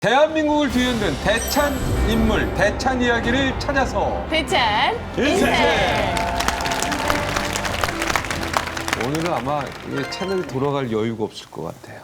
대한민국을 뒤흔든 대찬 인물, 대찬 이야기를 찾아서 대찬 인생. 오늘은 아마 이 채널이 돌아갈 여유가 없을 것 같아요.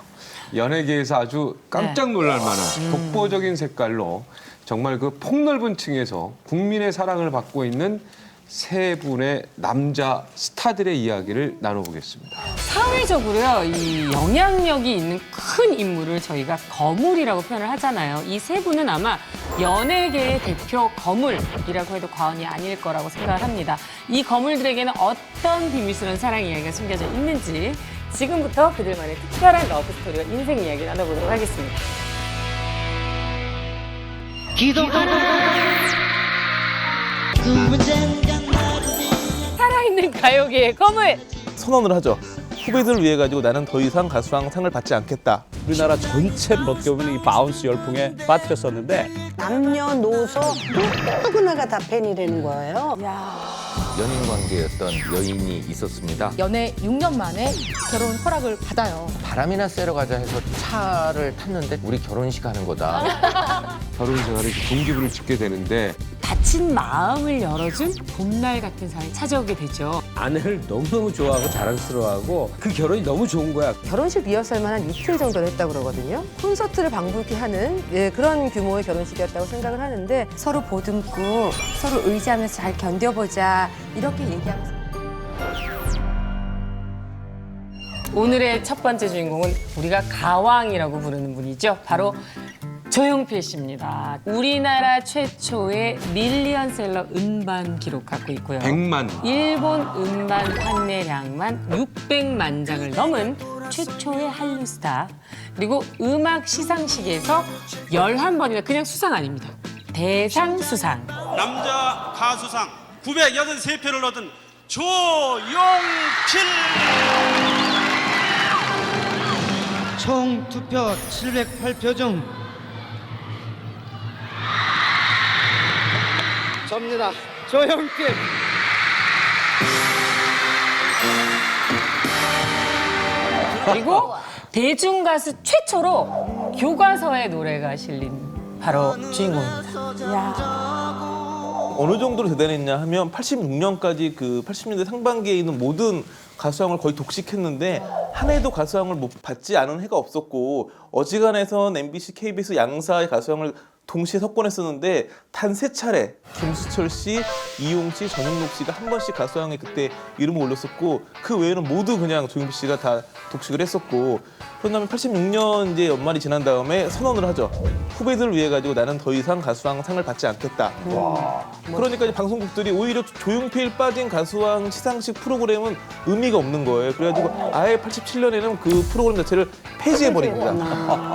연예계에서 아주 깜짝 놀랄 만한 독보적인 색깔로 정말 그 폭넓은 층에서 국민의 사랑을 받고 있는 세 분의 남자 스타들의 이야기를 나눠보겠습니다. 사회적으로요, 이 영향력이 있는 큰 인물을 저희가 거물이라고 표현을 하잖아요. 이 세 분은 아마 연예계의 대표 거물이라고 해도 과언이 아닐 거라고 생각을 합니다. 이 거물들에게는 어떤 비밀스러운 사랑 이야기가 숨겨져 있는지 지금부터 그들만의 특별한 러브 스토리와 인생 이야기 나눠보도록 하겠습니다. 살아있는 가요계의 거물! 선언을 하죠. 후배들을 위해 가지고 나는 더 이상 가수왕 상을 받지 않겠다. 우리나라 전체를 어떻게 보면 이 바운스 열풍에 빠뜨렸었는데 남녀노소 누구나가 다 팬이 되는 거예요. 연인 관계였던 여인이 있었습니다. 연애 6년 만에 결혼 허락을 받아요. 바람이나 쐬러 가자 해서 차를 탔는데 우리 결혼식 하는 거다. 결혼 생활에 동기부를 짓게 되는데 다친 마음을 열어준 봄날 같은 사람이 찾아오게 되죠. 아내를 너무너무 좋아하고 자랑스러워하고 그 결혼이 너무 좋은 거야. 결혼식 리허설만 한 이틀 정도를 했다고 그러거든요. 콘서트를 방불케 하는 그런 규모의 결혼식이었다고 생각을 하는데 서로 보듬고 서로 의지하면서 잘 견뎌보자 이렇게 얘기하면서 오늘의 첫 번째 주인공은 우리가 가왕이라고 부르는 분이죠. 바로 조용필 씨입니다. 우리나라 최초의 밀리언셀러 음반 기록 갖고 있고요. 100만. 일본 음반 판매량만 600만 장을 넘은 최초의 한류 스타. 그리고 음악 시상식에서 11번이나 그냥 수상 아닙니다. 대상 수상. 남자 가수상 983표를 얻은 조용필. 총 투표 708표 중 접니다. 조용필. 그리고 대중가수 최초로 교과서에 노래가 실린 바로 주인공입니다. 어느 정도로 대단했냐 하면 86년까지 그 80년대 상반기에 있는 모든 가수왕을 거의 독식했는데 한 해도 가수왕을 못 받지 않은 해가 없었고 어지간해선 MBC, KBS 양사의 가수왕을 동시에 석권했었는데 단 3차례 김수철 씨, 이용 씨, 전용록 씨가 한 번씩 가수왕에 그때 이름을 올렸었고 그 외에는 모두 그냥 조용필 씨가 다 독식을 했었고 그런 다음에 86년 이제 연말이 지난 다음에 선언을 하죠. 후배들을 위해 가지고 나는 더 이상 가수왕 상을 받지 않겠다. 그러니까 이제 방송국들이 오히려 조용필 빠진 가수왕 시상식 프로그램은 의미가 없는 거예요. 그래가지고 아예 87년에는 그 프로그램 자체를 폐지해버립니다.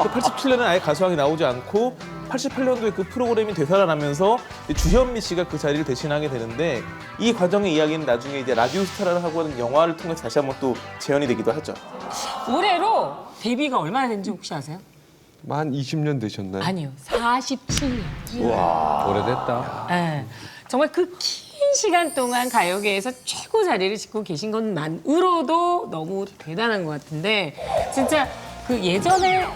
87년에 아예 가수왕이 나오지 않고 88년도에 그 프로그램이 되살아나면서 주현미 씨가 그 자리를 대신하게 되는데 이 과정의 이야기는 나중에 이제 라디오스타라는 하고 하는 영화를 통해서 다시 한번 또 재현이 되기도 하죠. 올해로 데뷔가 얼마나 된지 혹시 아세요? 한 20년 되셨나요? 아니요, 47년. 오래됐다. 네. 정말 그 긴 시간 동안 가요계에서 최고 자리를 짓고 계신 것만으로도 너무 대단한 것 같은데 진짜 그 예전에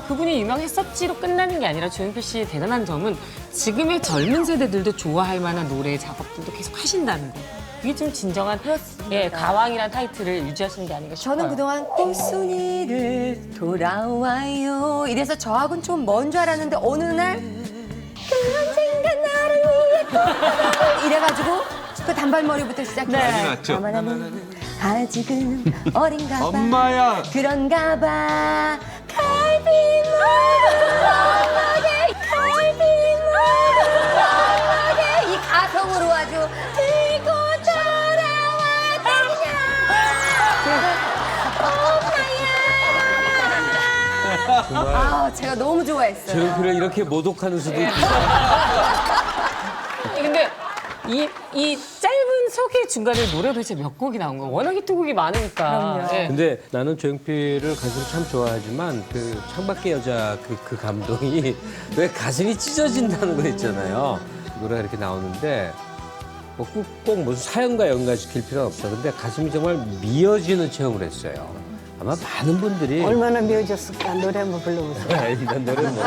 그분이 유명했었지로 끝나는 게 아니라 조용필 씨의 대단한 점은 지금의 젊은 세대들도 좋아할 만한 노래 작업들도 계속 하신다는 거. 이게 좀 진정한 가왕이라는 타이틀을 유지하시는 게 아닌가 싶어요. 저는 그동안 꽃순이를 돌아와요 이래서 저하고는 좀 먼 줄 알았는데 어느 날 언젠가 나를 위해 꽃다발 이래가지고 그 단발머리부터 시작해서 난리 났죠? 나는 아직은 어린가 봐 엄마야. 그런가 봐 갈비 먹어게 갈비 먹어게 이 가성으로 아주 들고 돌아왔다냐 제가 너무 좋아했어요. 조용필을 이렇게 모독하는 수도 있고. 근데 이 짧은 소개 중간에 노래 도대체 몇 곡이 나온 거예요? 워낙 히트곡이 많으니까. 네. 근데 나는 조용필을 가수로 참 좋아하지만 그 창밖의 여자 그 감동이 왜 가슴이 찢어진다는 거 있잖아요. 노래가 이렇게 나오는데 뭐 꼭 무슨 사연과 연관시킬 필요는 없어. 근데 가슴이 정말 미어지는 체험을 했어요. 아마 많은 분들이 얼마나 미워졌을까. 노래 한번 불러보세요. 이런 노래는 뭐.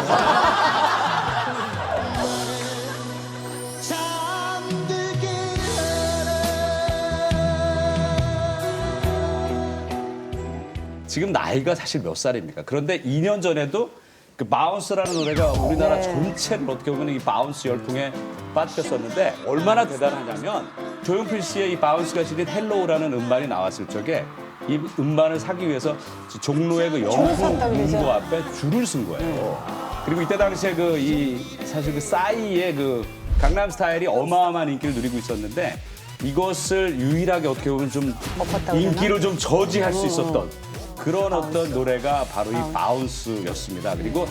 지금 나이가 사실 몇 살입니까? 그런데 2년 전에도 그 바운스라는 노래가 우리나라 전체를 어떻게 보면 이 바운스 열풍에 빠뜨렸었는데 얼마나 대단하냐면 조용필 씨의 이 바운스가 실린 헬로우라는 음반이 나왔을 적에 이 음반을 사기 위해서 종로의 그 영국 문고 앞에 줄을 쓴 거예요. 그리고 이때 당시에 사실 그 싸이의 그 강남 스타일이 어마어마한 인기를 누리고 있었는데 이것을 유일하게 어떻게 보면 좀 인기를 좀 저지할 수 있었던 그런 어떤 노래가 바로 이 바운스였습니다. 그리고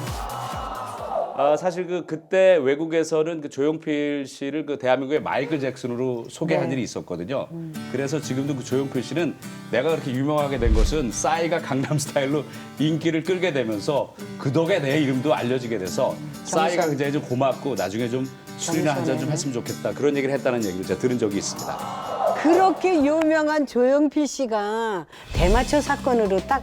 사실 그때 외국에서는 그 조용필 씨를 그 대한민국의 마이클 잭슨으로 소개한 일이 있었거든요. 그래서 지금도 그 조용필 씨는 내가 그렇게 유명하게 된 것은 싸이가 강남 스타일로 인기를 끌게 되면서 그 덕에 내 이름도 알려지게 돼서 싸이가 굉장히 좀 고맙고 나중에 좀 술이나 한잔 좀 했으면 좋겠다 그런 얘기를 했다는 얘기를 제가 들은 적이 있습니다. 그렇게 유명한 조용필 씨가 대마초 사건으로 딱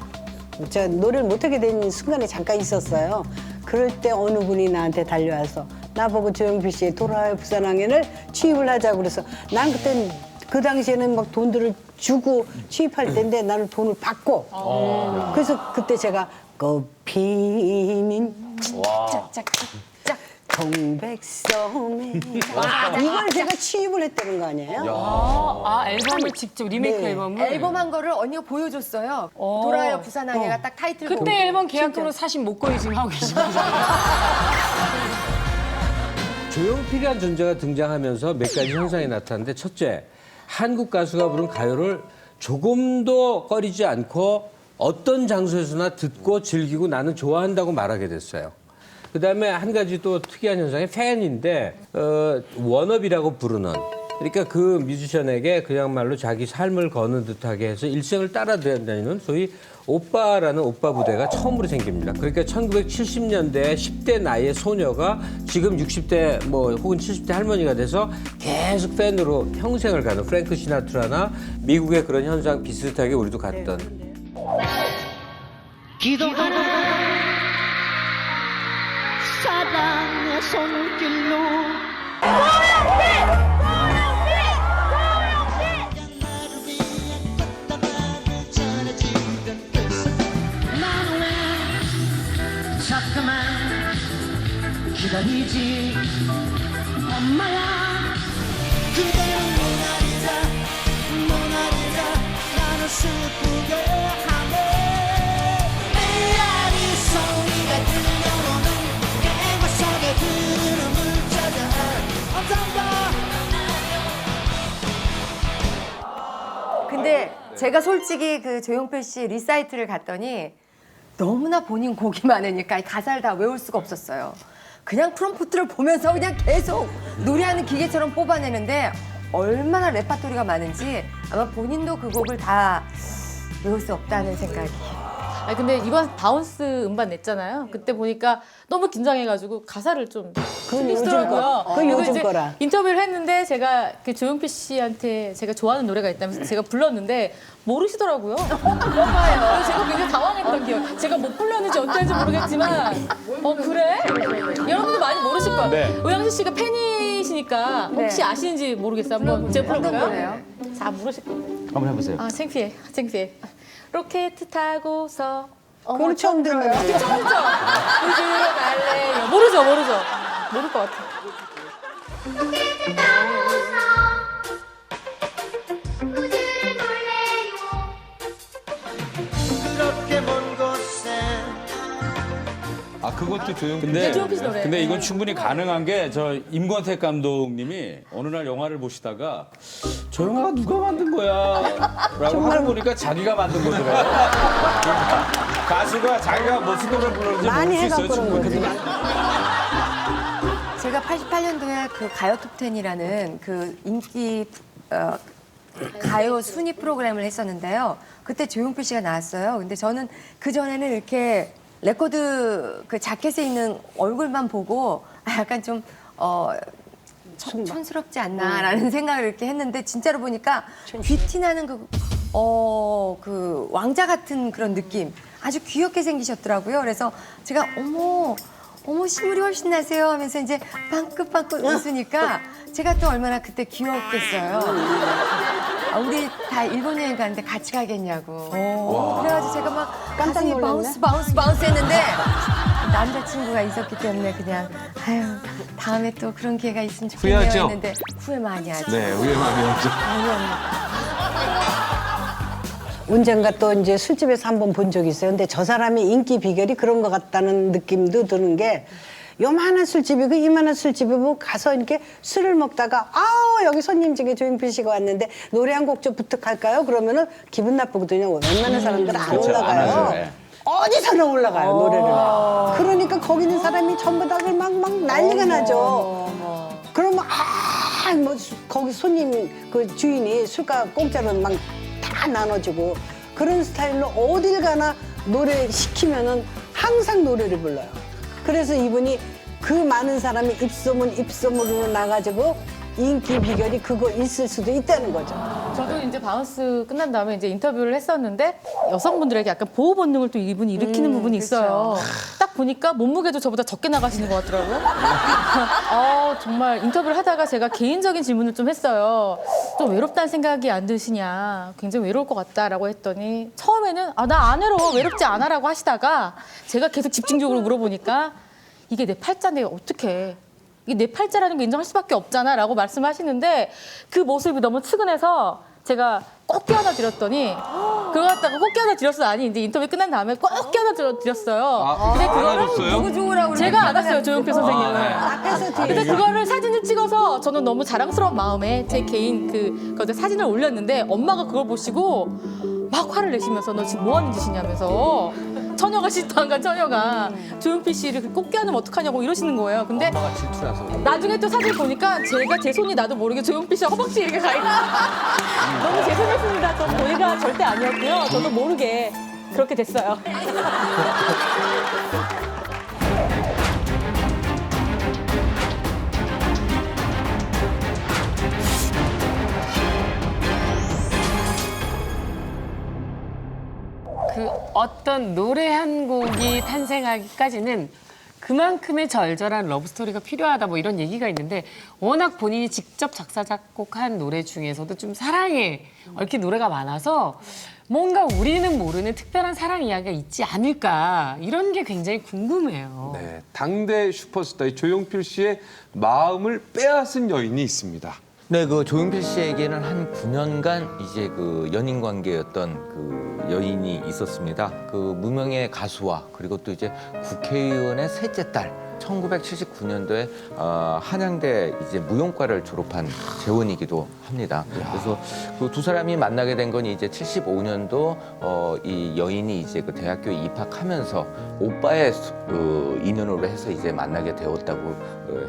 저 노래를 못하게 된 순간에 잠깐 있었어요. 그럴 때 어느 분이 나한테 달려와서 나보고 조용필 씨의 돌아와요 부산항해를 취입을 하자고 그래서 난 그때 그 당시에는 막 돈들을 주고 취입할 때인데 나는 돈을 받고 그래서 그때 제가 꽃피는 짝짝짝짝 동백섬에 이걸 제가 취입을 했다는 거 아니에요? 앨범을 직접 리메이크 네. 앨범을. 앨범 한 거를 언니가 보여줬어요. 돌아요 부산항해가 딱 타이틀곡. 그때 앨범 계약금으로 사신 목걸이 지금 하고 계신 거잖아요. 조용필이라는 존재가 등장하면서 몇 가지 현상이 나타났는데 첫째, 한국 가수가 부른 가요를 조금도 꺼리지 않고 어떤 장소에서나 듣고 즐기고 나는 좋아한다고 말하게 됐어요. 그다음에 한 가지 또 특이한 현상이 팬인데 워너비라고 부르는 그러니까 그 뮤지션에게 그야말로 자기 삶을 거는 듯하게 해서 일생을 따라다니는 소위 오빠라는 오빠 부대가 처음으로 생깁니다. 그러니까 1970년대 10대 나이의 소녀가 지금 60대 뭐 혹은 70대 할머니가 돼서 계속 팬으로 평생을 가는 프랭크 시나트라나 미국의 그런 현상 비슷하게 우리도 갔던. 기도하라 사랑의 손길로 나는 왜 자꾸만 기다리지 엄마야 그대는 모나리자 나를 슬프게 하네 메아리 소리가 들려오는 깨과 속의 구름을 찾아 어떤가 근데 제가 솔직히 그 조용필 씨 리사이트를 갔더니 너무나 본인 곡이 많으니까 가사를 다 외울 수가 없었어요. 그냥 프롬프트를 보면서 그냥 계속 노래하는 기계처럼 뽑아내는데 얼마나 레파토리가 많은지 아마 본인도 그 곡을 다 외울 수 없다는 생각이. 아니 근데 이번 바운스 음반 냈잖아요. 그때 보니까 너무 긴장해가지고 가사를 좀 그건 요즘 쓰더라고요. 거. 그건 그리고 요즘 이제 거라. 인터뷰를 했는데 제가 그 조용필 씨한테 제가 좋아하는 노래가 있다면서 제가 불렀는데 모르시더라고요. 그래서 제가 굉장히 당황했던 기억. 제가 못 불렀는지 어땠는지 모르겠지만 그래? 여러분들 많이 모르실 거예요. 네. 오영재 씨가 팬이시니까 혹시 네. 아시는지 모르겠어요. 한번 제가 어떤 불러볼까요? 거예요? 자, 모르실 거예요. 한번 해보세요. 아, 창피해. 창피해. 로켓 타고서 그걸 처음 듣는 거지. 처음이죠? 우주로 갈래요. 모르죠, 모르죠. 모를 것 같아. 그렇게 먼 곳에 아 그것도 조용필. 네, 조용필 씨 노래. 근데 이건 충분히 가능한 게 저 임권택 감독님이 어느 날 영화를 보시다가 저 영화가 누가 만든 거야? 라고 하고 보니까 자기가 만든 거더라고요. 그러니까 가수가 자기가 무슨 노래 부르는지 많이 모를 수 있어요. 해갖고 그런 충분히. 거지. 제가 88년도에 그 가요 톱10이라는 그 인기 가요 순위 프로그램을 했었는데요. 그때 조용필 씨가 나왔어요. 근데 저는 그 전에는 이렇게 레코드 그 자켓에 있는 얼굴만 보고 약간 좀 촌스럽지 않나라는 생각을 이렇게 했는데 진짜로 보니까 귀티 나는 그 그 왕자 같은 그런 느낌. 아주 귀엽게 생기셨더라고요. 그래서 제가 어머 실물이 훨씬 나세요 하면서 이제 빵긋빵긋 웃으니까 제가 또 얼마나 그때 귀여웠겠어요. 우리 다 일본 여행 가는데 같이 가겠냐고. 그래가지고 제가 막 깜짝 가슴이 놀랐네. 바운스 했는데 남자친구가 있었기 때문에 그냥 아유 다음에 또 그런 기회가 있으면 좋겠네요 후회하죠? 했는데 후회 많이 하죠. 네, 후회 많이 하죠. 언젠가 또 이제 술집에서 한번 본 적이 있어요. 근데 저 사람의 인기 비결이 그런 것 같다는 느낌도 드는 게 요만한 술집이고 이만한 술집이고 가서 이렇게 술을 먹다가 여기 손님 중에 조용필 씨가 왔는데 노래 한 곡 좀 부탁할까요? 그러면은 기분 나쁘거든요. 웬만한 사람들은 안 그렇죠, 안 올라가요. 하죠, 예. 어디서나 올라가요 노래를. 그러니까 거기 있는 사람이 전부 다 막 난리가 나죠. 그러면 거기 손님 그 주인이 술값 공짜로 막 다 나눠주고 그런 스타일로 어딜 가나 노래 시키면은 항상 노래를 불러요. 그래서 이분이 그 많은 사람이 입소문으로 나가지고 인기 비결이 그거 있을 수도 있다는 거죠. 저도 이제 바운스 끝난 다음에 이제 인터뷰를 했었는데 여성분들에게 약간 보호 본능을 또 이분이 일으키는 부분이 있어요. 딱 보니까 몸무게도 저보다 적게 나가시는 것 같더라고요. 정말 인터뷰를 하다가 제가 개인적인 질문을 좀 했어요. 좀 외롭다는 생각이 안 드시냐. 굉장히 외로울 것 같다라고 했더니 처음에는 나 안 외로워. 외롭지 않아라고 하시다가 제가 계속 집중적으로 물어보니까 이게 내 팔자인데 어떡해. 이게 내 팔자라는 거 인정할 수밖에 없잖아 라고 말씀하시는데 그 모습이 너무 측은해서 제가 꼭 끼워다 드렸더니 그거 갖다가 꼭 끼워다 드렸어. 아니 이제 인터뷰 끝난 다음에 꼭 끼워다 드렸어요. 근데 그거를 누구 좋으라고 제가 안 왔어요. 조용필 선생님은. 앞에서 뒤에. 근데 그거를 사진을 찍어서 저는 너무 자랑스러운 마음에 제 개인 거기다 사진을 올렸는데 엄마가 그걸 보시고 막 화를 내시면서 너 지금 뭐 하는 짓이냐면서 처녀가 시도 안 간 처녀가 조용필 씨를 꼭 껴안으면 어떡하냐고 이러시는 거예요. 근데 엄마가 질투나서. 나중에 또 사진 보니까 제 손이 나도 모르게 조용필 씨 허벅지 이렇게 가 있는 너무 죄송했습니다. 저 고의가 절대 아니었고요. 저도 모르게 그렇게 됐어요. 그 어떤 노래 한 곡이 탄생하기까지는 그만큼의 절절한 러브스토리가 필요하다 뭐 이런 얘기가 있는데 워낙 본인이 직접 작사 작곡한 노래 중에서도 좀 사랑에 얽힌 노래가 많아서 뭔가 우리는 모르는 특별한 사랑 이야기가 있지 않을까 이런 게 굉장히 궁금해요. 네, 당대 슈퍼스타 조용필 씨의 마음을 빼앗은 여인이 있습니다. 네, 그 조용필 씨에게는 한 9년간 이제 그 연인 관계였던 그 여인이 있었습니다. 그 무명의 가수와 그리고 또 이제 국회의원의 셋째 딸. 1979년도에 한양대 이제 무용과를 졸업한 재원이기도 합니다. 그래서 그 두 사람이 만나게 된 건 이제 75년도 이 여인이 이제 그 대학교에 입학하면서 오빠의 그 인연으로 해서 이제 만나게 되었다고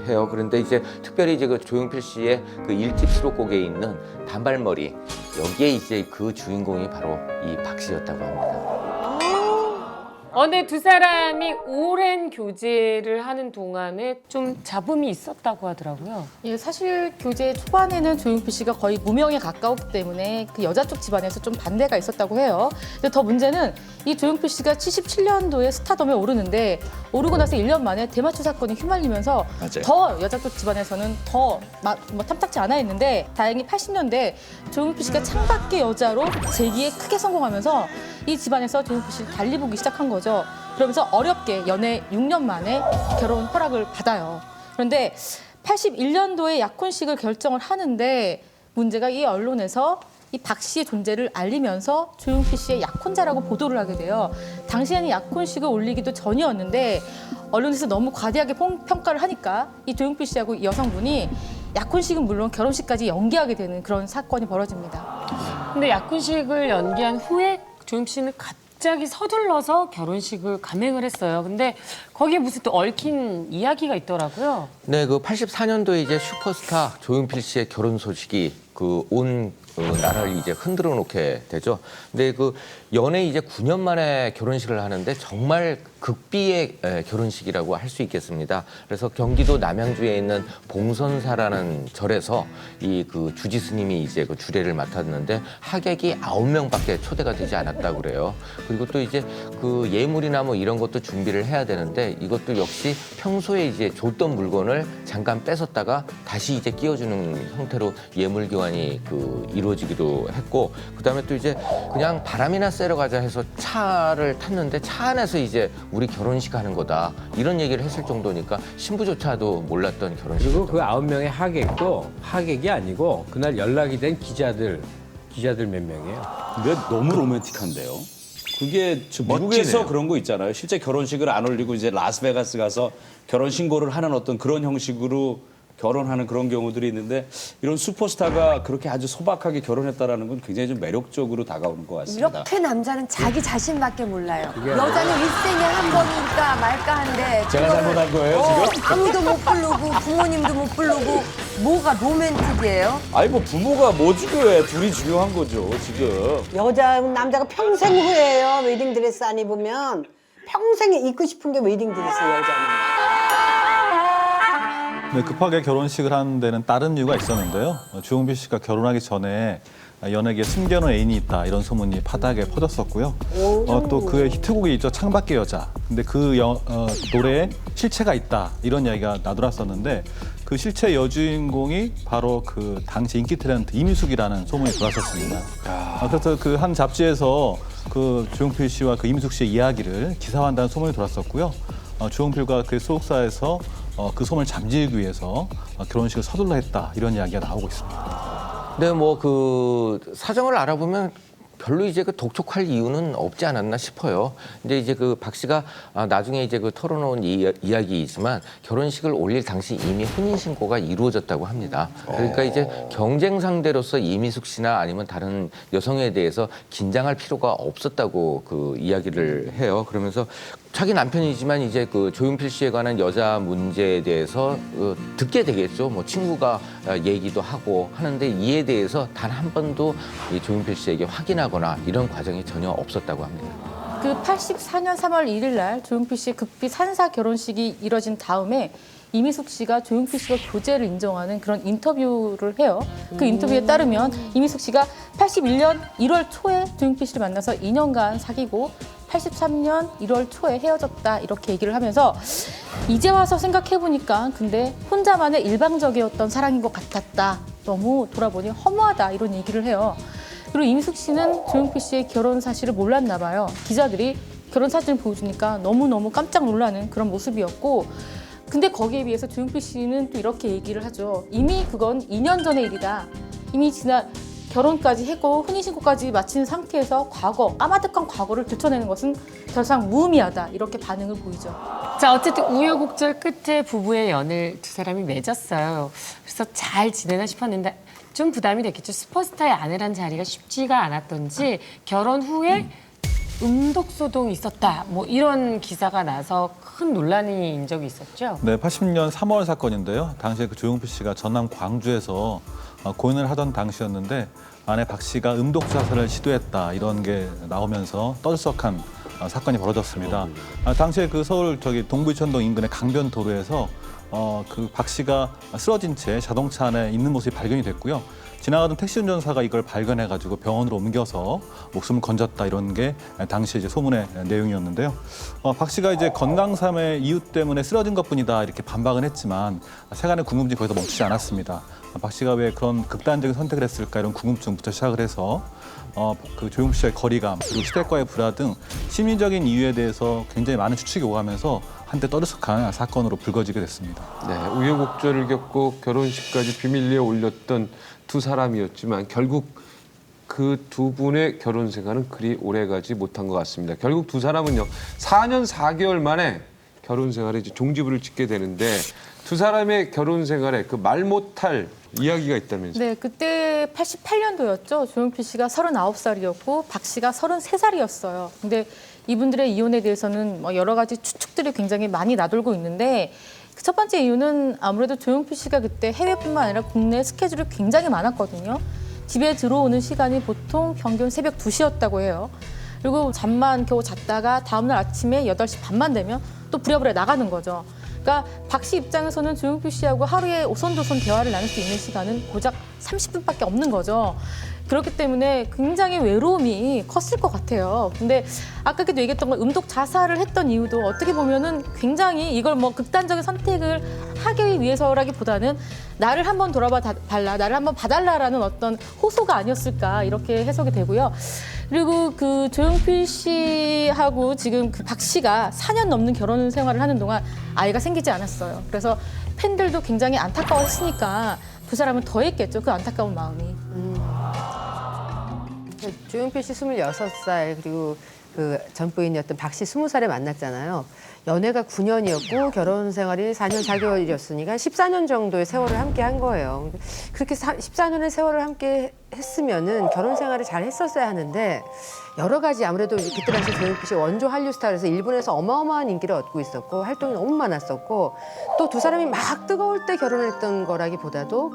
해요. 그런데 이제 특별히 이제 그 조용필 씨의 그 1집 수록곡에 있는 단발머리 여기에 이제 그 주인공이 바로 이 박 씨였다고 합니다. 근데 두 사람이 오랜 교제를 하는 동안에 좀 잡음이 있었다고 하더라고요. 예, 사실 교제 초반에는 조용필 씨가 거의 무명에 가까웠기 때문에 그 여자 쪽 집안에서 좀 반대가 있었다고 해요. 근데 더 문제는 이 조용필 씨가 77년도에 스타덤에 오르는데 오르고 나서 1년 만에 대마초 사건에 휘말리면서 맞아요. 더 여자 쪽 집안에서는 더 뭐 탐탁지 않아 했는데 다행히 80년대 조용필 씨가 창밖의 여자로 재기에 크게 성공하면서 이 집안에서 조용필 씨를 달리 보기 시작한 거죠. 그러면서 어렵게 연애 6년 만에 결혼 허락을 받아요. 그런데 81년도에 약혼식을 결정을 하는데 문제가 이 언론에서 이 박 씨의 존재를 알리면서 조용필 씨의 약혼자라고 보도를 하게 돼요. 당시에는 약혼식을 올리기도 전이었는데 언론에서 너무 과대하게 평가를 하니까 이 조용필 씨하고 이 여성분이 약혼식은 물론 결혼식까지 연기하게 되는 그런 사건이 벌어집니다. 근데 약혼식을 연기한 후에 조용필 씨는 갑자기 서둘러서 결혼식을 감행을 했어요. 근데 거기에 무슨 또 얽힌 이야기가 있더라고요. 네, 그 84년도에 이제 슈퍼스타 조용필 씨의 결혼 소식이 그 온 나라를 이제 흔들어 놓게 되죠. 근데 그 연애 이제 9년 만에 결혼식을 하는데 정말 극비의 결혼식이라고 할 수 있겠습니다. 그래서 경기도 남양주에 있는 봉선사라는 절에서 이 그 주지 스님이 이제 그 주례를 맡았는데 하객이 9명밖에 초대가 되지 않았다고 그래요. 그리고 또 이제 그 예물이나 뭐 이런 것도 준비를 해야 되는데 이것도 역시 평소에 이제 줬던 물건을 잠깐 뺏었다가 다시 이제 끼워주는 형태로 예물 교환이 그 이루어지기도 했고, 그다음에 또 이제 그냥 바람이나 쐬러 가자 해서 차를 탔는데 차 안에서 이제 우리 결혼식 하는 거다 이런 얘기를 했을 정도니까 신부조차도 몰랐던 결혼식. 그리고 그 9명의 하객도 하객이 아니고 그날 연락이 된 기자들 몇 명이에요. 근데 너무 로맨틱한데요. 그게 저 미국에서 그런 거 있잖아요. 실제 결혼식을 안 올리고 이제 라스베가스 가서 결혼 신고를 하는 어떤 그런 형식으로 결혼하는 그런 경우들이 있는데 이런 슈퍼스타가 그렇게 아주 소박하게 결혼했다라는 건 굉장히 좀 매력적으로 다가오는 것 같습니다. 이렇게 남자는 자기 자신밖에 몰라요. 여자는 일생에 한 번일까 말까 한데 제가 잘못한 거예요, 지금? 아무도 못 부르고 부모님도 못 부르고 뭐가 로맨틱이에요? 아니 뭐 부모가 뭐 중요해? 둘이 중요한 거죠, 지금. 남자가 평생 후회해요. 웨딩드레스 안 입으면 평생 입고 싶은 게 웨딩드레스 여자는. 네, 급하게 결혼식을 하는 데는 다른 이유가 있었는데요. 주용필 씨가 결혼하기 전에 연예계에 숨겨놓은 애인이 있다 이런 소문이 파다하게 퍼졌었고요. 또 그의 히트곡이 있죠. 창밖의 여자. 근데 그 노래에 실체가 있다 이런 이야기가 나돌았었는데 그 실체 여주인공이 바로 그 당시 인기 탤런트 이미숙이라는 소문이 돌았었습니다. 그래서 그 한 잡지에서 그 주용필 씨와 그 이미숙 씨의 이야기를 기사화한다는 소문이 돌았었고요. 주용필과 그의 소속사에서 그 소문을 잠재우기 위해서 결혼식을 서둘러 했다 이런 이야기가 나오고 있습니다. 네, 뭐 그 사정을 알아보면 별로 이제 그 독촉할 이유는 없지 않았나 싶어요. 근데 이제 그 박 씨가 나중에 이제 그 털어놓은 이야기이지만 결혼식을 올릴 당시 이미 혼인 신고가 이루어졌다고 합니다. 그러니까 이제 경쟁 상대로서 이미숙 씨나 아니면 다른 여성에 대해서 긴장할 필요가 없었다고 그 이야기를 해요. 그러면서 자기 남편이지만 이제 그 조용필 씨에 관한 여자 문제에 대해서 듣게 되겠죠. 뭐 친구가 얘기도 하고 하는데 이에 대해서 단 한 번도 이 조용필 씨에게 확인하거나 이런 과정이 전혀 없었다고 합니다. 그 84년 3월 1일 날 조용필 씨의 극비 산사 결혼식이 이뤄진 다음에 이미숙 씨가 조용필 씨와 교제를 인정하는 그런 인터뷰를 해요. 그 인터뷰에 따르면 이미숙 씨가 81년 1월 초에 조용필 씨를 만나서 2년간 사귀고 83년 1월 초에 헤어졌다 이렇게 얘기를 하면서 이제 와서 생각해보니까 근데 혼자만의 일방적이었던 사랑인 것 같았다. 너무 돌아보니 허무하다 이런 얘기를 해요. 그리고 이미숙 씨는 조용필 씨의 결혼 사실을 몰랐나 봐요. 기자들이 결혼 사진을 보여주니까 너무너무 깜짝 놀라는 그런 모습이었고 근데 거기에 비해서 조용필 씨는 또 이렇게 얘기를 하죠. 이미 그건 2년 전의 일이다. 이미 결혼까지 했고 혼인신고까지 마친 상태에서 까마득한 과거를 들춰내는 것은 더 이상 무의미하다. 이렇게 반응을 보이죠. 자, 어쨌든 우여곡절 끝에 부부의 연을 두 사람이 맺었어요. 그래서 잘 지내나 싶었는데 좀 부담이 됐겠죠. 슈퍼스타의 아내란 자리가 쉽지가 않았던지 결혼 후에 음독소동이 있었다. 뭐 이런 기사가 나서 큰 논란이 인 적이 있었죠. 네, 80년 3월 사건인데요. 당시에 그 조용필 씨가 전남 광주에서 공연을 하던 당시였는데 아내 박 씨가 음독 자살을 시도했다 이런 게 나오면서 떠들썩한 사건이 벌어졌습니다. 당시에 그 서울 동부이천동 인근의 강변 도로에서 그 박 씨가 쓰러진 채 자동차 안에 있는 모습이 발견이 됐고요. 지나가던 택시 운전사가 이걸 발견해가지고 병원으로 옮겨서 목숨을 건졌다 이런 게 당시 이제 소문의 내용이었는데요. 박 씨가 이제 건강상의 이유 때문에 쓰러진 것뿐이다 이렇게 반박은 했지만 세간의 궁금증이 거기서 멈추지 않았습니다. 박 씨가 왜 그런 극단적인 선택을 했을까 이런 궁금증부터 시작을 해서 그 조용필 씨의 거리감 그리고 시댁과의 불화 등 심리적인 이유에 대해서 굉장히 많은 추측이 오가면서 한때 떠들썩한 사건으로 불거지게 됐습니다. 네, 우여곡절을 겪고 결혼식까지 비밀리에 올렸던 두 사람이었지만 결국 그 두 분의 결혼 생활은 그리 오래가지 못한 것 같습니다. 결국 두 사람은요 4년 4개월 만에 결혼 생활에 이제 종지부를 찍게 되는데 두 사람의 결혼 생활에 그 말 못할 이야기가 있다면서요? 네, 그때 88년도였죠. 조용필 씨가 39살이었고 박 씨가 33살이었어요. 근데 이분들의 이혼에 대해서는 여러 가지 추측들이 굉장히 많이 나돌고 있는데 첫 번째 이유는 아무래도 조용필 씨가 그때 해외뿐만 아니라 국내 스케줄이 굉장히 많았거든요. 집에 들어오는 시간이 보통 평균 새벽 2시였다고 해요. 그리고 잠만 겨우 잤다가 다음날 아침에 8시 반만 되면 또 부랴부랴 나가는 거죠. 그러니까 박 씨 입장에서는 조용필 씨하고 하루에 오손도손 대화를 나눌 수 있는 시간은 고작 30분밖에 없는 거죠. 그렇기 때문에 굉장히 외로움이 컸을 것 같아요. 근데 아까도 얘기했던 건 음독 자살을 했던 이유도 어떻게 보면은 굉장히 이걸 뭐 극단적인 선택을 하기 위해서라기보다는 나를 한번 돌아봐 달라, 나를 한번 봐달라라는 어떤 호소가 아니었을까 이렇게 해석이 되고요. 그리고 그 조용필 씨하고 지금 그 박 씨가 4년 넘는 결혼 생활을 하는 동안 아이가 생기지 않았어요. 그래서 팬들도 굉장히 안타까워했으니까 두 사람은 더 했겠죠. 그 안타까운 마음이. 조용필 씨 26살 그리고 그 전 부인이었던 박 씨 20살에 만났잖아요. 연애가 9년이었고 결혼 생활이 4년 4개월이었으니까 14년 정도의 세월을 함께 한 거예요. 그렇게 14년의 세월을 함께 했으면은 결혼 생활을 잘 했었어야 하는데 여러 가지 아무래도 그때 당시 조용필 씨 원조 한류 스타라서 일본에서 어마어마한 인기를 얻고 있었고 활동이 너무 많았었고 또 두 사람이 막 뜨거울 때 결혼했던 거라기보다도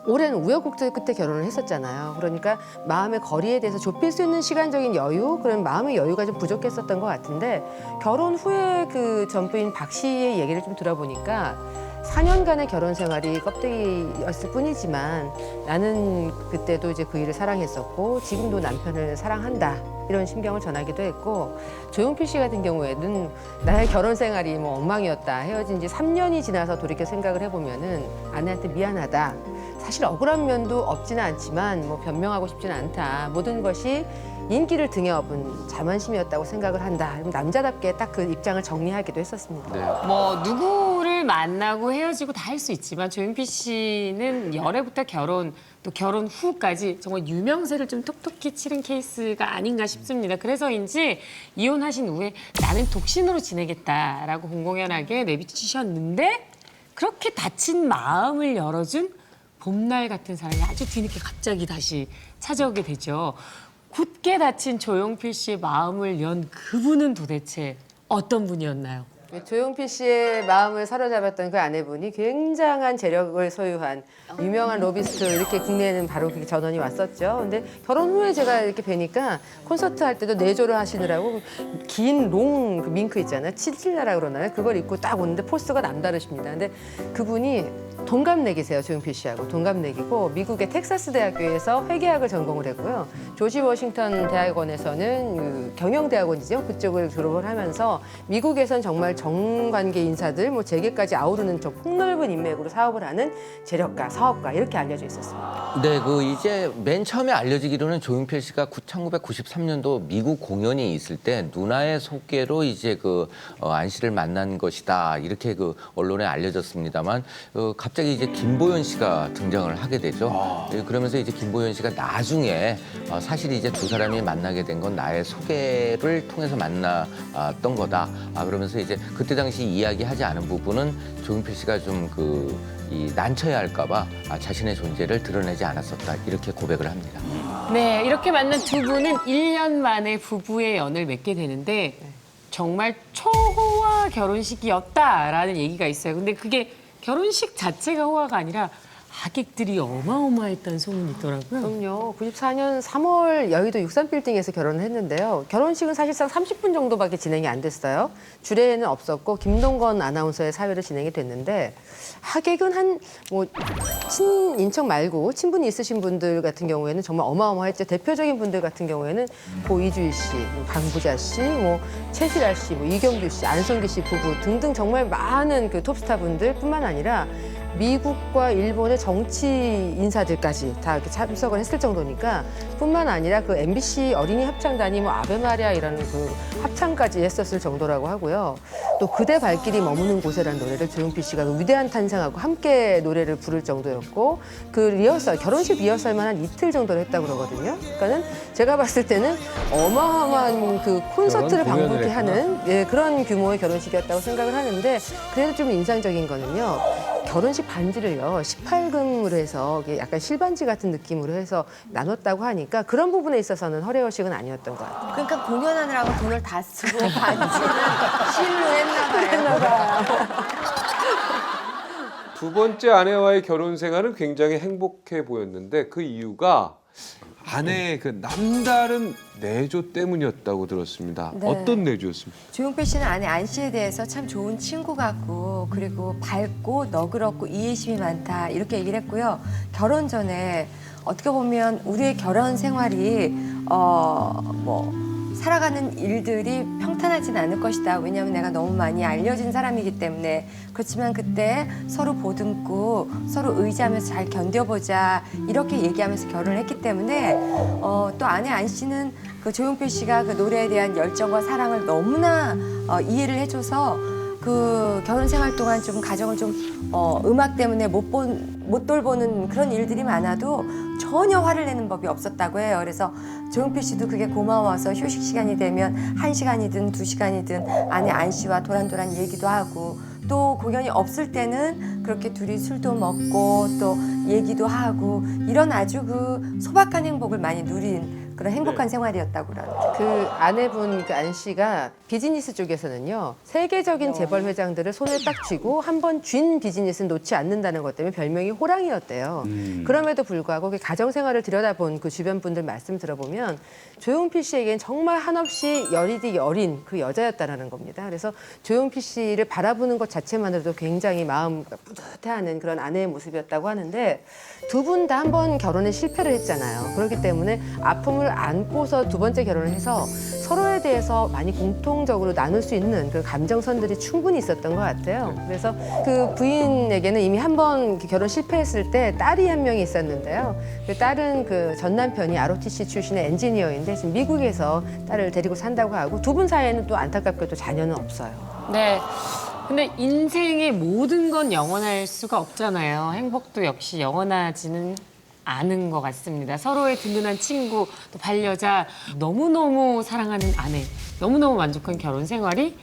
오랜 우여곡절 끝에 결혼을 했었잖아요. 그러니까 마음의 거리에 대해서 좁힐 수 있는 시간적인 여유, 그런 마음의 여유가 좀 부족했었던 것 같은데 결혼 후에 그 전 부인 박 씨의 얘기를 좀 들어보니까 4년간의 결혼 생활이 껍데기였을 뿐이지만 나는 그때도 이제 그 일을 사랑했었고 지금도 남편을 사랑한다 이런 심경을 전하기도 했고 조용필 씨 같은 경우에는 나의 결혼 생활이 뭐 엉망이었다 헤어진 지 3년이 지나서 돌이켜 생각을 해보면은 아내한테 미안하다 사실 억울한 면도 없지는 않지만 뭐 변명하고 싶지는 않다 모든 것이 인기를 등에 업은 자만심이었다고 생각을 한다. 남자답게 딱 그 입장을 정리하기도 했었습니다. 뭐 누구를 만나고 헤어지고 다 할 수 있지만 조용필 씨는 연애부터 결혼 또 결혼 후까지 정말 유명세를 좀 톡톡히 치른 케이스가 아닌가 싶습니다. 그래서인지 이혼하신 후에 나는 독신으로 지내겠다라고 공공연하게 내비치셨는데 그렇게 다친 마음을 열어준 봄날 같은 사람이 아주 뒤늦게 갑자기 다시 찾아오게 되죠. 굳게 닫힌 조용필 씨의 마음을 연 그분은 도대체 어떤 분이었나요? 조용필 씨의 마음을 사로잡았던 그 아내분이 굉장한 재력을 소유한 유명한 로비스트 이렇게 국내에는 바로 그렇게 전원이 왔었죠. 근데 결혼 후에 제가 이렇게 뵈니까 콘서트 할 때도 내조를 하시느라고 긴 롱 밍크 있잖아요. 칠칠나라 그러나요? 그걸 입고 딱 오는데 포스가 남다르십니다. 근데 그분이 동갑내기세요. 조용필 씨하고 동갑내기고 미국의 텍사스 대학교에서 회계학을 전공을 했고요. 조지 워싱턴 대학원에서는 그 경영대학원이죠. 그쪽을 졸업을 하면서 미국에선 정말 정관계 인사들 뭐 재계까지 아우르는 저 폭넓은 인맥으로 사업을 하는 재력가, 사업가 이렇게 알려져 있었습니다. 네, 그 이제 맨 처음에 알려지기로는 조용필 씨가 1993년도 미국 공연이 있을 때 누나의 소개로 이제 그 안 씨를 만난 것이다 이렇게 그 언론에 알려졌습니다만 갑자기 이제 김보연 씨가 등장을 하게 되죠. 그러면서 이제 김보연 씨가 나중에 사실 이제 두 사람이 만나게 된 건 나의 소개를 통해서 만났던 거다. 그러면서 이제 그때 당시 이야기하지 않은 부분은 조용필 씨가 좀 난처해 할까봐 자신의 존재를 드러내지 않았었다 이렇게 고백을 합니다. 네, 이렇게 만난 두 분은 1년 만에 부부의 연을 맺게 되는데 정말 초호화 결혼식이었다라는 얘기가 있어요. 근데 그게 결혼식 자체가 호화가 아니라 하객들이 어마어마했다는 소문이 있더라고요. 그럼요. 94년 3월 여의도 63빌딩에서 결혼을 했는데요. 결혼식은 사실상 30분 정도밖에 진행이 안 됐어요. 주례에는 없었고 김동건 아나운서의 사회로 진행이 됐는데 하객은 한 뭐 친인척 말고 친분이 있으신 분들 같은 경우에는 정말 어마어마했죠. 대표적인 분들 같은 경우에는 고이주일 씨, 강부자 씨, 뭐 최실아 씨, 뭐 이경규 씨, 안성기 씨 부부 등등 정말 많은 그 톱스타 분들뿐만 아니라 미국과 일본의 정치 인사들까지 다 이렇게 참석을 했을 정도니까 뿐만 아니라 그 MBC 어린이 합창단이 뭐 아베마리아이라는 그 합창까지 했었을 정도라고 하고요. 또 그대 발길이 머무는 곳에라는 노래를 조용필 씨가 그 위대한 탄생하고 함께 노래를 부를 정도였고 그 리허설, 결혼식 리허설만 한 이틀 정도를 했다고 그러거든요. 그러니까는 제가 봤을 때는 어마어마한 그 콘서트를 방불케 하는 그런 규모의 결혼식이었다고 생각을 하는데 그래도 좀 인상적인 거는요. 결혼식 반지를요 18금으로 해서 약간 실반지 같은 느낌으로 해서 나눴다고 하니까 그런 부분에 있어서는 허례허식은 아니었던 것 같아요. 그러니까 공연하느라고 돈을 다 쓰고 반지는 실로 했나 봐요. 두 번째 아내와의 결혼 생활은 굉장히 행복해 보였는데 그 이유가 아내의 그 남다른 내조 때문이었다고 들었습니다. 네. 어떤 내조였습니까? 조용필 씨는 아내 안 씨에 대해서 참 좋은 친구 같고 그리고 밝고 너그럽고 이해심이 많다 이렇게 얘기를 했고요. 결혼 전에 어떻게 보면 우리의 결혼 생활이 살아가는 일들이 평탄하진 않을 것이다. 왜냐하면 내가 너무 많이 알려진 사람이기 때문에. 그렇지만 그때 서로 보듬고 서로 의지하면서 잘 견뎌보자 이렇게 얘기하면서 결혼을 했기 때문에 또 아내 안 씨는 그 조용필 씨가 그 노래에 대한 열정과 사랑을 너무나 이해를 해줘서 그 결혼 생활 동안 좀 가정을 좀 음악 때문에 못 돌보는 그런 일들이 많아도 전혀 화를 내는 법이 없었다고 해요. 그래서 조용필 씨도 그게 고마워서 휴식 시간이 되면 1시간이든 2시간이든 아내 안 씨와 도란도란 얘기도 하고 또 공연이 없을 때는 그렇게 둘이 술도 먹고 또 얘기도 하고 이런 아주 그 소박한 행복을 많이 누린 그런 행복한 생활이었다고 그러는데. 그 아내분 그 안 씨가 비즈니스 쪽에서는요 세계적인 재벌 회장들을 손에 딱 쥐고 한 번 쥔 비즈니스는 놓지 않는다는 것 때문에 별명이 호랑이였대요. 그럼에도 불구하고 그 가정 생활을 들여다본 그 주변 분들 말씀 들어보면 조용필 씨에겐 정말 한없이 여리디 여린 그 여자였다라는 겁니다. 그래서 조용필 씨를 바라보는 것 자체만으로도 굉장히 마음 뿌듯해하는 그런 아내의 모습이었다고 하는데 두 분 다 한 번 결혼에 실패를 했잖아요. 그렇기 때문에 아픔을 안고서 두 번째 결혼을 해서 서로에 대해서 많이 공통적으로 나눌 수 있는 그 감정선들이 충분히 있었던 것 같아요. 그래서 그 부인에게는 이미 한 번 결혼 실패했을 때 딸이 한 명이 있었는데요. 그 딸은 그 전 남편이 ROTC 출신의 엔지니어인데 지금 미국에서 딸을 데리고 산다고 하고 두 분 사이에는 또 안타깝게도 자녀는 없어요. 네. 근데 인생의 모든 건 영원할 수가 없잖아요. 행복도 역시 영원하지는 않은 것 같습니다. 서로의 든든한 친구, 또 반려자, 너무너무 사랑하는 아내, 너무너무 만족한 결혼 생활이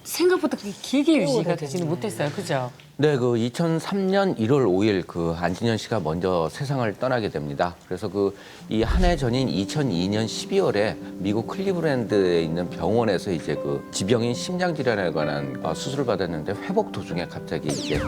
생각보다 그렇게 길게 유지가 되지는 못했어요. 그죠? 네, 그 2003년 1월 5일 그 안진현 씨가 먼저 세상을 떠나게 됩니다. 그래서 그 이 한 해 전인 2002년 12월에 미국 클리브랜드에 있는 병원에서 이제 그 지병인 심장질환에 관한 수술을 받았는데 회복 도중에 갑자기 이제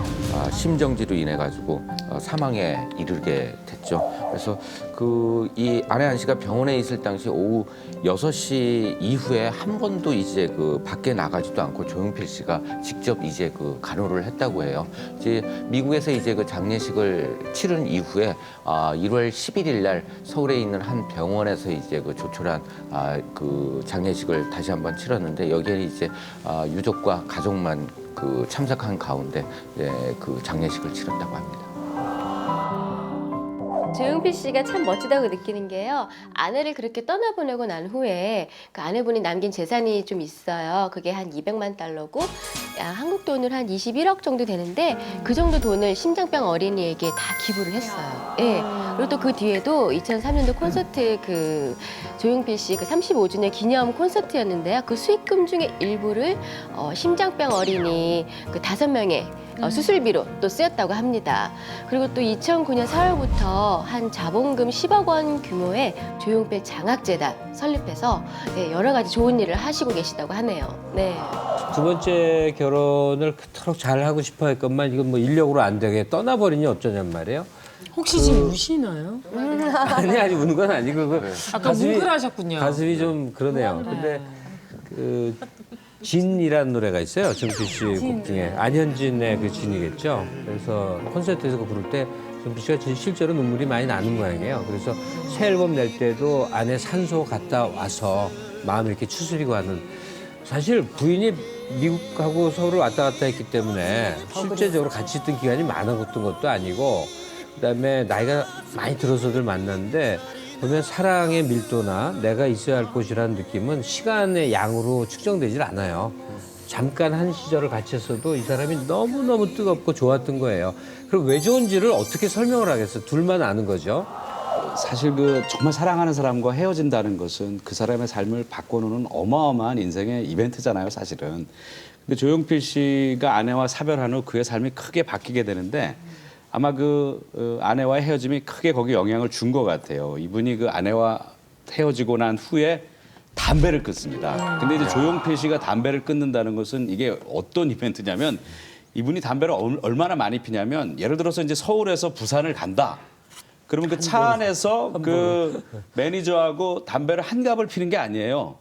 심정지로 인해 가지고 사망에 이르게 됐죠. 그래서 그 이 아내 안 씨가 병원에 있을 당시 오후 6시 이후에 한 번도 이제 그 밖에 나가지도 않고 조용필 씨가 직접 이제 그 간호를 했다고 해요. 이제 미국에서 이제 그 장례식을 치른 이후에 1월 11일 날 서울에 있는 한 병원에서 이제 그 조촐한 그 장례식을 다시 한번 치렀는데 여기에 이제 유족과 가족만 그 참석한 가운데 그 장례식을 치렀다고 합니다. 조용필 씨가 참 멋지다고 느끼는 게요. 아내를 그렇게 떠나보내고 난 후에 그 아내분이 남긴 재산이 좀 있어요. 그게 한 200만 달러고 한국 돈으로 한 21억 정도 되는데 그 정도 돈을 심장병 어린이에게 다 기부를 했어요. 예. 그리고 또 그 뒤에도 2003년도 콘서트 그 조용필 씨 그 35주년 기념 콘서트였는데요. 그 수익금 중에 일부를 심장병 어린이 그 5명의 수술비로 또 쓰였다고 합니다. 그리고 또 2009년 4월부터 한 자본금 10억 원 규모의 조용필 장학재단 설립해서 여러 가지 좋은 일을 하시고 계시다고 하네요. 네. 두 번째 결혼을 그토록 잘 하고 싶어 했건만 이건 뭐 인력으로 안 되게 떠나버리니 어쩌냔 말이에요. 혹시 지금 우시나요? 아니 우는 건 아니고 그 아까 뭉클 하셨군요. 가슴이 좀 그러네요. 근데 그 진이라는 노래가 있어요. 정필 씨 곡 중에 안현진의 그 진이겠죠. 그래서 콘서트에서 그 부를 때 정필 씨가 실제로 눈물이 많이 나는 모양이에요. 그래서 새 앨범 낼 때도 아내 산소 갔다 와서 마음을 이렇게 추스리고 하는. 사실 부인이 미국하고 서울을 왔다 갔다 했기 때문에 실제적으로 같이 있던 기간이 많았던 것도 아니고 그다음에 나이가 많이 들어서들 만났는데 보면 사랑의 밀도나 내가 있어야 할 곳이라는 느낌은 시간의 양으로 측정되질 않아요. 잠깐 한 시절을 같이 했어도 이 사람이 너무너무 뜨겁고 좋았던 거예요. 그럼 왜 좋은지를 어떻게 설명을 하겠어? 둘만 아는 거죠. 사실 그 정말 사랑하는 사람과 헤어진다는 것은 그 사람의 삶을 바꿔놓는 어마어마한 인생의 이벤트잖아요, 사실은. 근데 조용필 씨가 아내와 사별한 후 그의 삶이 크게 바뀌게 되는데 아마 그 아내와의 헤어짐이 크게 거기 영향을 준 것 같아요. 이분이 그 아내와 헤어지고 난 후에 담배를 끊습니다. 근데 이제 조용필 씨가 담배를 끊는다는 것은 이게 어떤 이벤트냐면 이분이 담배를 얼마나 많이 피냐면 예를 들어서 이제 서울에서 부산을 간다. 그러면 그 차 안에서 그 매니저하고 담배를 한 갑을 피는 게 아니에요.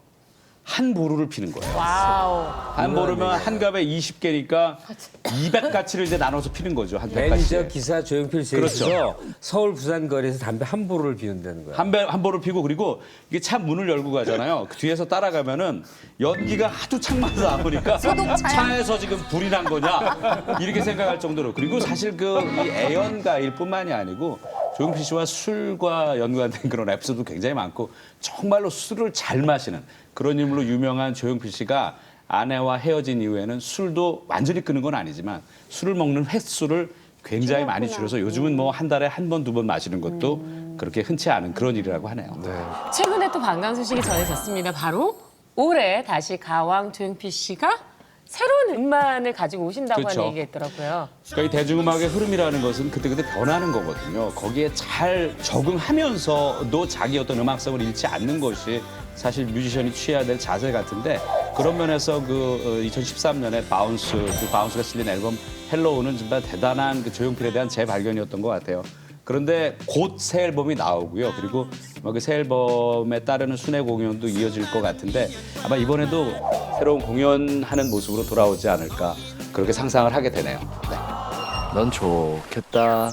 한 보루를 피는 거예요. 와우. 한 보루면 한 갑에 20개니까 200가치를 이제 나눠서 피는 거죠. 한 100가치. 매니저 기사 조용필 씨에서 그렇죠. 서울 부산 거리에서 담배 한 보루를 피운다는 거야. 한 보루 피고 그리고 이게 차 문을 열고 가잖아요. 그 뒤에서 따라가면은 연기가 하도 창마다 나오니까 차에서 지금 불이 난 거냐 이렇게 생각할 정도로 그리고 사실 그 이 애연가일뿐만이 아니고 조용필 씨와 술과 연관된 그런 에피소드도 굉장히 많고 정말로 술을 잘 마시는 그런 인물로 유명한 조용필 씨가 아내와 헤어진 이후에는 술도 완전히 끊은 건 아니지만 술을 먹는 횟수를 굉장히 많이 줄여서 요즘은 뭐 한 달에 한 번, 두 번 마시는 것도 그렇게 흔치 않은 그런 일이라고 하네요. 최근에 또 반가운 소식이 전해졌습니다. 바로 올해 다시 가왕 조용필 씨가 새로운 음반을 가지고 오신다고 그렇죠. 하는 얘기가 있더라고요. 그러니까 이 대중음악의 흐름이라는 것은 그때그때 변하는 거거든요. 거기에 잘 적응하면서도 자기 어떤 음악성을 잃지 않는 것이 사실 뮤지션이 취해야 될 자세 같은데 그런 면에서 그 2013년에 바운스가 실린 앨범 헬로우는 정말 대단한 그 조용필에 대한 재발견이었던 것 같아요. 그런데 곧 새 앨범이 나오고요. 그리고 그 새 앨범에 따르는 순회 공연도 이어질 것 같은데 아마 이번에도 새로운 공연하는 모습으로 돌아오지 않을까 그렇게 상상을 하게 되네요. 네. 넌 좋겠다.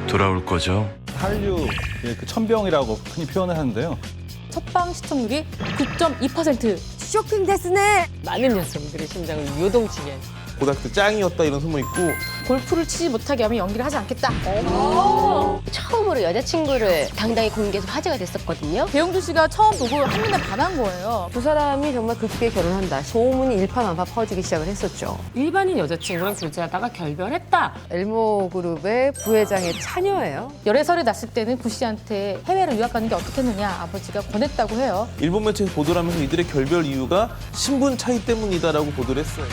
돌아올 거죠? 한류의 그 천병이라고 흔히 표현을 하는데요. 첫방 시청률이 9.2%. 쇼킹 데스네. 많은 여성들의 심장을 요동치게. 고등학교 때 짱이었다 이런 소문 있고 골프를 치지 못하게 하면 연기를 하지 않겠다. 처음으로 여자친구를 당당히 공개해서 화제가 됐었거든요. 배용준 씨가 처음 보고 한눈에 반한 거예요. 두 사람이 정말 급하게 결혼한다. 소문이 일파만파 퍼지기 시작을 했었죠. 일반인 여자친구랑 교제하다가 결별했다. 엘모 그룹의 부회장의 차녀예요. 열애설이 났을 때는 구 씨한테 해외로 유학 가는 게 어떻겠느냐 아버지가 권했다고 해요. 일본 매체에서 보도를 하면서 이들의 결별 이유가 신분 차이 때문이다라고 보도를 했어요.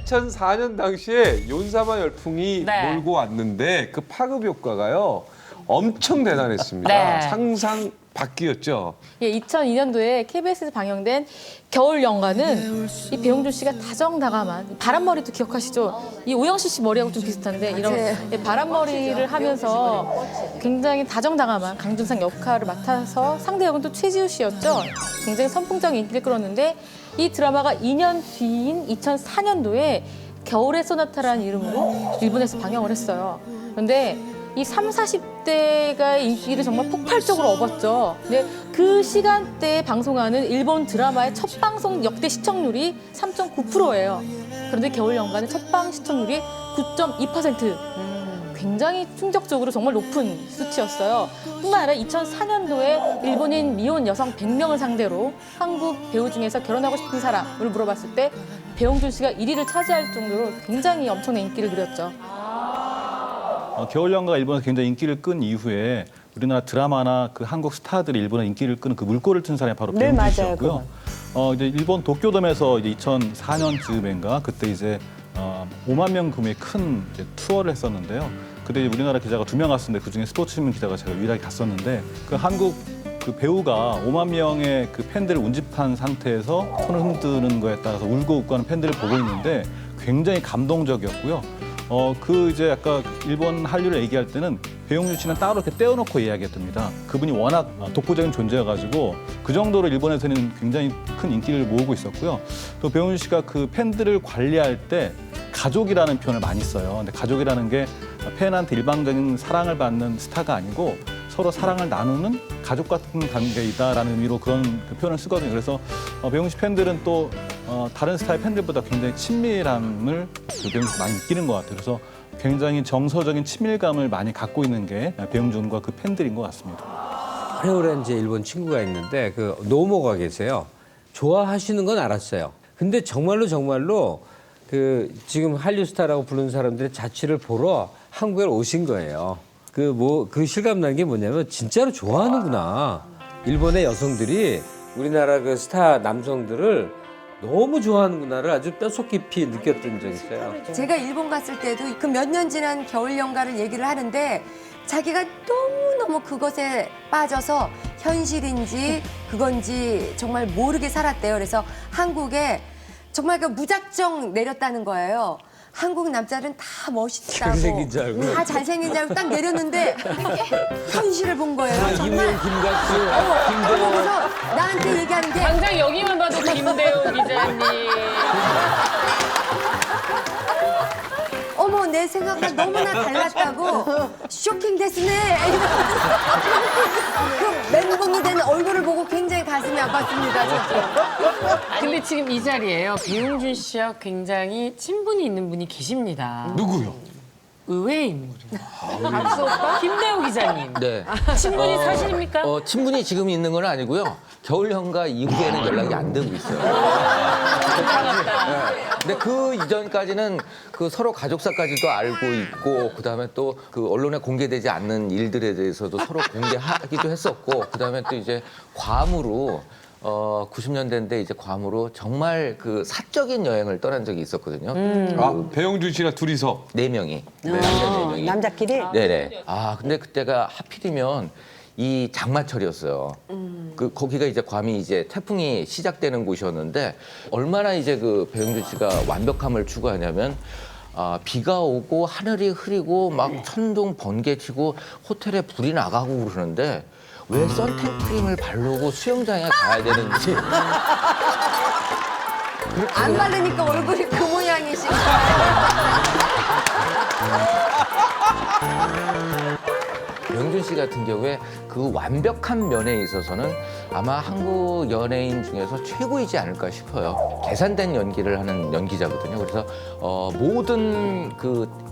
2004년 당시에 윤사마 열풍이 네. 몰고 왔는데 그 파급 효과가요 엄청 대단했습니다. 네. 상상 밖이었죠. 예, 2002년도에 KBS에서 방영된 겨울 연가는 이 배용준 씨가 다정다감한 바람머리도 기억하시죠? 이 오영실 씨 머리하고 좀 비슷한데 이런 예, 바람머리를 하면서 굉장히 다정다감한 강준상 역할을 맡아서 상대 역은 또 최지우 씨였죠. 굉장히 선풍적인 인기를 끌었는데 이 드라마가 2년 뒤인 2004년도에 겨울의 소나타라는 이름으로 일본에서 방영을 했어요. 그런데 이 30, 40대가 인기를 정말 폭발적으로 얻었죠. 근데 그 시간대에 방송하는 일본 드라마의 첫 방송 역대 시청률이 3.9%예요. 그런데 겨울 연가는 첫방 시청률이 9.2%. 굉장히 충격적으로 정말 높은 수치였어요. 뿐만 아니라 2004년도에 일본인 미혼 여성 100명을 상대로 한국 배우 중에서 결혼하고 싶은 사람을 물어봤을 때 배용준 씨가 1위를 차지할 정도로 굉장히 엄청난 인기를 누렸죠. 겨울연가가 일본에서 굉장히 인기를 끈 이후에 우리나라 드라마나 그 한국 스타들이 일본에 인기를 끄는 그 물꼬를 튼 사람이 바로 네, 배용준 맞아요, 씨였고요. 이제 일본 도쿄돔에서 이제 2004년쯤인가 그때 이제 5만 명 규모의 큰 이제 투어를 했었는데요. 그때 이제 우리나라 기자가 2명 갔었는데 그중에 스포츠신문 기자가 제가 유일하게 갔었는데 그 한국 그 배우가 5만 명의 그 팬들을 운집한 상태에서 손을 흔드는 거에 따라서 울고 웃고 하는 팬들을 보고 있는데 굉장히 감동적이었고요. 그 이제 아까 일본 한류를 얘기할 때는 배용준 씨는 따로 이렇게 떼어놓고 이야기했답니다. 그분이 워낙 독보적인 존재여가지고 그 정도로 일본에서는 굉장히 큰 인기를 모으고 있었고요. 또 배용준 씨가 그 팬들을 관리할 때 가족이라는 표현을 많이 써요. 근데 가족이라는 게 팬한테 일방적인 사랑을 받는 스타가 아니고 서로 사랑을 나누는 가족 같은 관계이다라는 의미로 그런 그 표현을 쓰거든요. 그래서 배용준 씨 팬들은 또 다른 스타의 팬들보다 굉장히 친밀함을 그 배용준 씨 많이 느끼는 것 같아요. 그래서 굉장히 정서적인 친밀감을 많이 갖고 있는 게 배용준과 그 팬들인 것 같습니다. 오래오래 이제 일본 친구가 있는데 그 노모가 계세요. 좋아하시는 건 알았어요. 근데 정말로 그 지금 한류 스타라고 부르는 사람들의 자취를 보러 한국에 오신 거예요. 그 실감난 게 뭐냐면 진짜로 좋아하는구나. 일본의 여성들이 우리나라 그 스타 남성들을 너무 좋아하는구나를 아주 뼛속 깊이 느꼈던 적이 있어요. 제가 일본 갔을 때도 그 몇 년 지난 겨울 연가를 얘기를 하는데 자기가 너무너무 그것에 빠져서 현실인지 그건지 정말 모르게 살았대요. 그래서 한국에 정말 그 무작정 내렸다는 거예요. 한국 남자는 다 멋있다고 잘생긴 줄 알고. 다 잘생긴 줄 알고 딱 내렸는데 현실을 본 거예요. 정말. 김갑수, 그래서 나한테 얘기하는 게 당장 여기만 봐도 김대호 기자님. 어머 내 생각과 너무나 달랐다고 쇼킹 됐네. 그 멘붕이 된 얼굴을 보고 굉장히 가슴이 아팠습니다. 진짜. 근데 지금 이 자리에요. 배용준 씨와 굉장히 친분이 있는 분이 계십니다. 누구요? 의외입니다. 박수 오빠? 김대호 기자님. 네. 친분이 사실입니까? 친분이 지금 있는 건 아니고요. 겨울 연가 이후에는 연락이 안 되고 있어요. 근데 그 이전까지는 그 서로 가족사까지도 알고 있고, 그다음에 또 그 언론에 공개되지 않는 일들에 대해서도 서로 공개하기도 했었고, 그다음에 또 이제 괌으로 90년대인데 이제 괌으로 정말 그 사적인 여행을 떠난 적이 있었거든요. 아, 배용준 씨랑 둘이서? 4명이. 남자 4명이. 남자끼리? 네네. 아, 근데 그때가 하필이면 이 장마철이었어요. 거기가 이제 괌이 이제 태풍이 시작되는 곳이었는데 얼마나 이제 그 배용준 씨가 완벽함을 추구하냐면 비가 오고 하늘이 흐리고 막 천둥 번개치고 호텔에 불이 나가고 그러는데 왜 선택 크림을 바르고 수영장에 가야 되는지 안 바르니까 얼굴이 그 모양이시니까. 배용준 씨 같은 경우에 그 완벽한 면에 있어서는 아마 한국 연예인 중에서 최고이지 않을까 싶어요. 계산된 연기를 하는 연기자거든요. 그래서 모든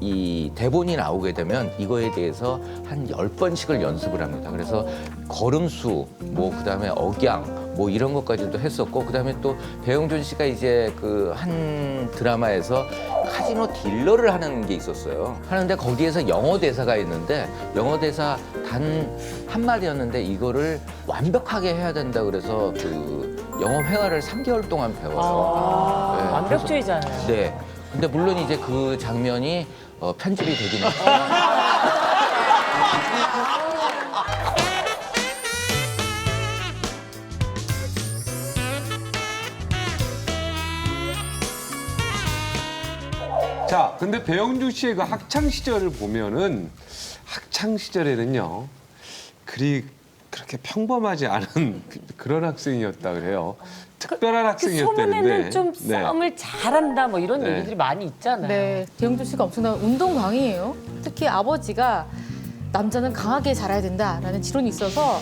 이 대본이 나오게 되면 이거에 대해서 한 10번씩을 연습을 합니다. 그래서 걸음수, 그다음에 억양, 이런 것까지도 했었고, 그다음에 또 배용준 씨가 이제 그 한 드라마에서 카지노 딜러를 하는 게 있었어요. 하는데 거기에서 영어 대사가 있는데 영어 대사 단 한마디였는데 이거를 완벽하게 해야 된다 그래서 그 영어 회화를 3개월 동안 배웠어요. 네, 완벽주의잖아요. 네. 근데 물론 이제 그 장면이 편집이 되긴 했지만 자, 근데 배용준 씨의 그 학창 시절을 보면은 학창 시절에는요, 그렇게 평범하지 않은 그런 학생이었다 그래요. 특별한 학생이었다는데. 소문에는 좀 싸움을 잘한다 뭐 이런 네. 얘기들이 많이 있잖아요. 네, 배용준 씨가 엄청난 운동광이에요. 특히 아버지가 남자는 강하게 자라야 된다라는 지론이 있어서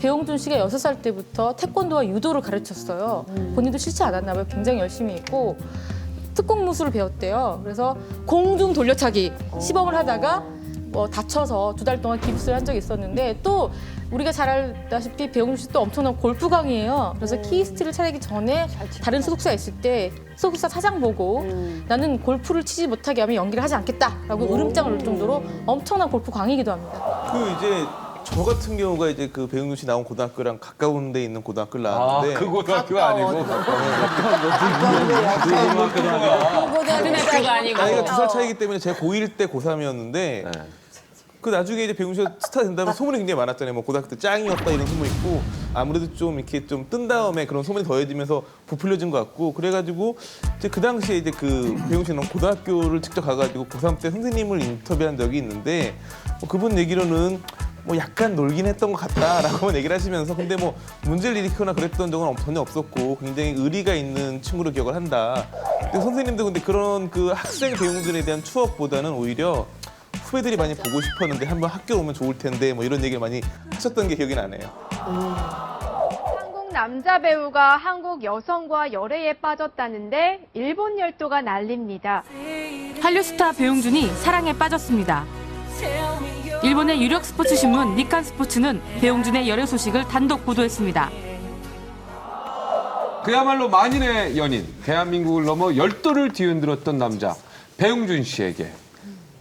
배용준 씨가 6살 때부터 태권도와 유도를 가르쳤어요. 본인도 싫지 않았나 봐요. 굉장히 열심히 했고 특공무술을 배웠대요. 그래서 공중 돌려차기 시범을 하다가 다쳐서 2달 동안 깁스를 한 적이 있었는데 또 우리가 잘 알다시피 배용준 씨 또 엄청난 골프광이에요. 그래서 키스트를 차리기 전에 다른 소속사에 있을 때 소속사 사장 보고 나는 골프를 치지 못하게 하면 연기를 하지 않겠다라고 으름장을 놓을 정도로 엄청난 골프광이기도 합니다. 이제 저 같은 경우가 이제 그 배용준 씨 나온 고등학교랑 가까운 데 있는 고등학교를 나왔는데 그 고등학교 아니고. 고등학교가 아니고. 나이가 2살 차이기 때문에 제가 고1 때 고3이었는데 그 나중에 이제 배용준 씨가 스타 된다면 소문이 굉장히 많았잖아요. 고등학교 때 짱이었다 이런 소문이 있고 아무래도 좀 이렇게 좀 뜬 다음에 그런 소문이 더해지면서 부풀려진 것 같고 그래가지고 이제 그 당시에 이제 그 배용준 씨는 고등학교를 직접 가가지고 고3 때 선생님을 인터뷰한 적이 있는데 그분 얘기로는 약간 놀긴 했던 것 같다라고 얘기를 하시면서 근데 문제를 일으키거나 그랬던 적은 전혀 없었고 굉장히 의리가 있는 친구로 기억을 한다. 근데 선생님도 근데 그런 그 학생 배용준에 대한 추억보다는 오히려 후배들이 많이 보고 싶었는데 한번 학교 오면 좋을 텐데 이런 얘기를 많이 하셨던 게 기억이 나네요. 한국 남자 배우가 한국 여성과 열애에 빠졌다는데 일본 열도가 난립니다. 한류 스타 배용준이 사랑에 빠졌습니다. 일본의 유력 스포츠 신문 니칸 스포츠는 배용준의 열애 소식을 단독 보도했습니다. 그야말로 만인의 연인, 대한민국을 넘어 열도를 뒤흔들었던 남자 배용준 씨에게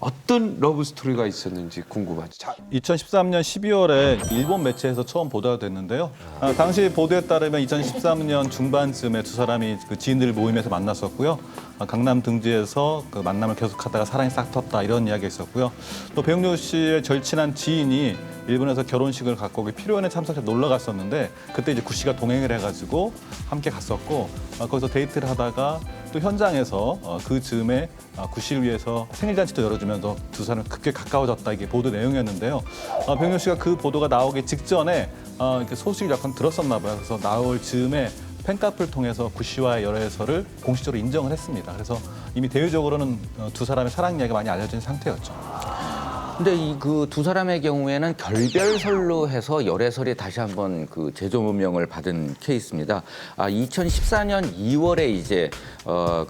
어떤 러브 스토리가 있었는지 궁금하죠. 2013년 12월에 일본 매체에서 처음 보도가 됐는데요. 당시 보도에 따르면 2013년 중반쯤에 두 사람이 그 지인들 모임에서 만났었고요. 강남 등지에서 그 만남을 계속하다가 사랑이 싹 텄다 이런 이야기가 있었고요. 또 배용준 씨의 절친한 지인이 일본에서 결혼식을 갖고 피로연에 참석해서 놀러 갔었는데 그때 이제 구 씨가 동행을 해가지고 함께 갔었고 거기서 데이트를 하다가 또 현장에서 그 즈음에 구 씨를 위해서 생일잔치도 열어주면서 두 사람이 급게 가까워졌다 이게 보도 내용이었는데요. 배용준 씨가 그 보도가 나오기 직전에 이렇게 소식을 약간 들었었나 봐요. 그래서 나올 즈음에 팬카페를 통해서 구 씨와의 열애설을 공식적으로 인정을 했습니다. 그래서 이미 대외적으로는 두 사람의 사랑 이야기가 많이 알려진 상태였죠. 근데 이 그 두 사람의 경우에는 결별설로 해서 열애설이 다시 한번 그 재조명을 받은 케이스입니다. 2014년 2월에 이제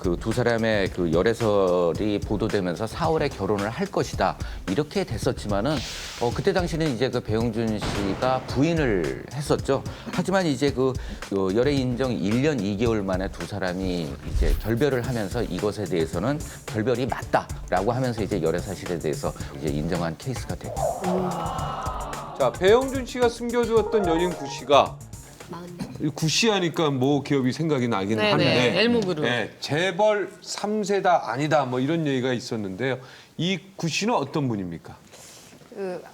그 두 사람의 그 열애설이 보도되면서 4월에 결혼을 할 것이다 이렇게 됐었지만은 그때 당시는 이제 그 배용준 씨가 부인을 했었죠. 하지만 이제 그 열애 인정 1년 2개월 만에 두 사람이 이제 결별을 하면서 이것에 대해서는 결별이 맞다라고 하면서 이제 열애 사실에 대해서 이제 인정한 케이스가 됐죠. 자, 배용준 씨가 숨겨두었던 연인 구 씨가 구 씨 하니까 뭐 기업이 생각이 나긴 네네, 한데 엘모그룹. 재벌 3세다 아니다 뭐 이런 얘기가 있었는데요. 이 구 씨는 어떤 분입니까?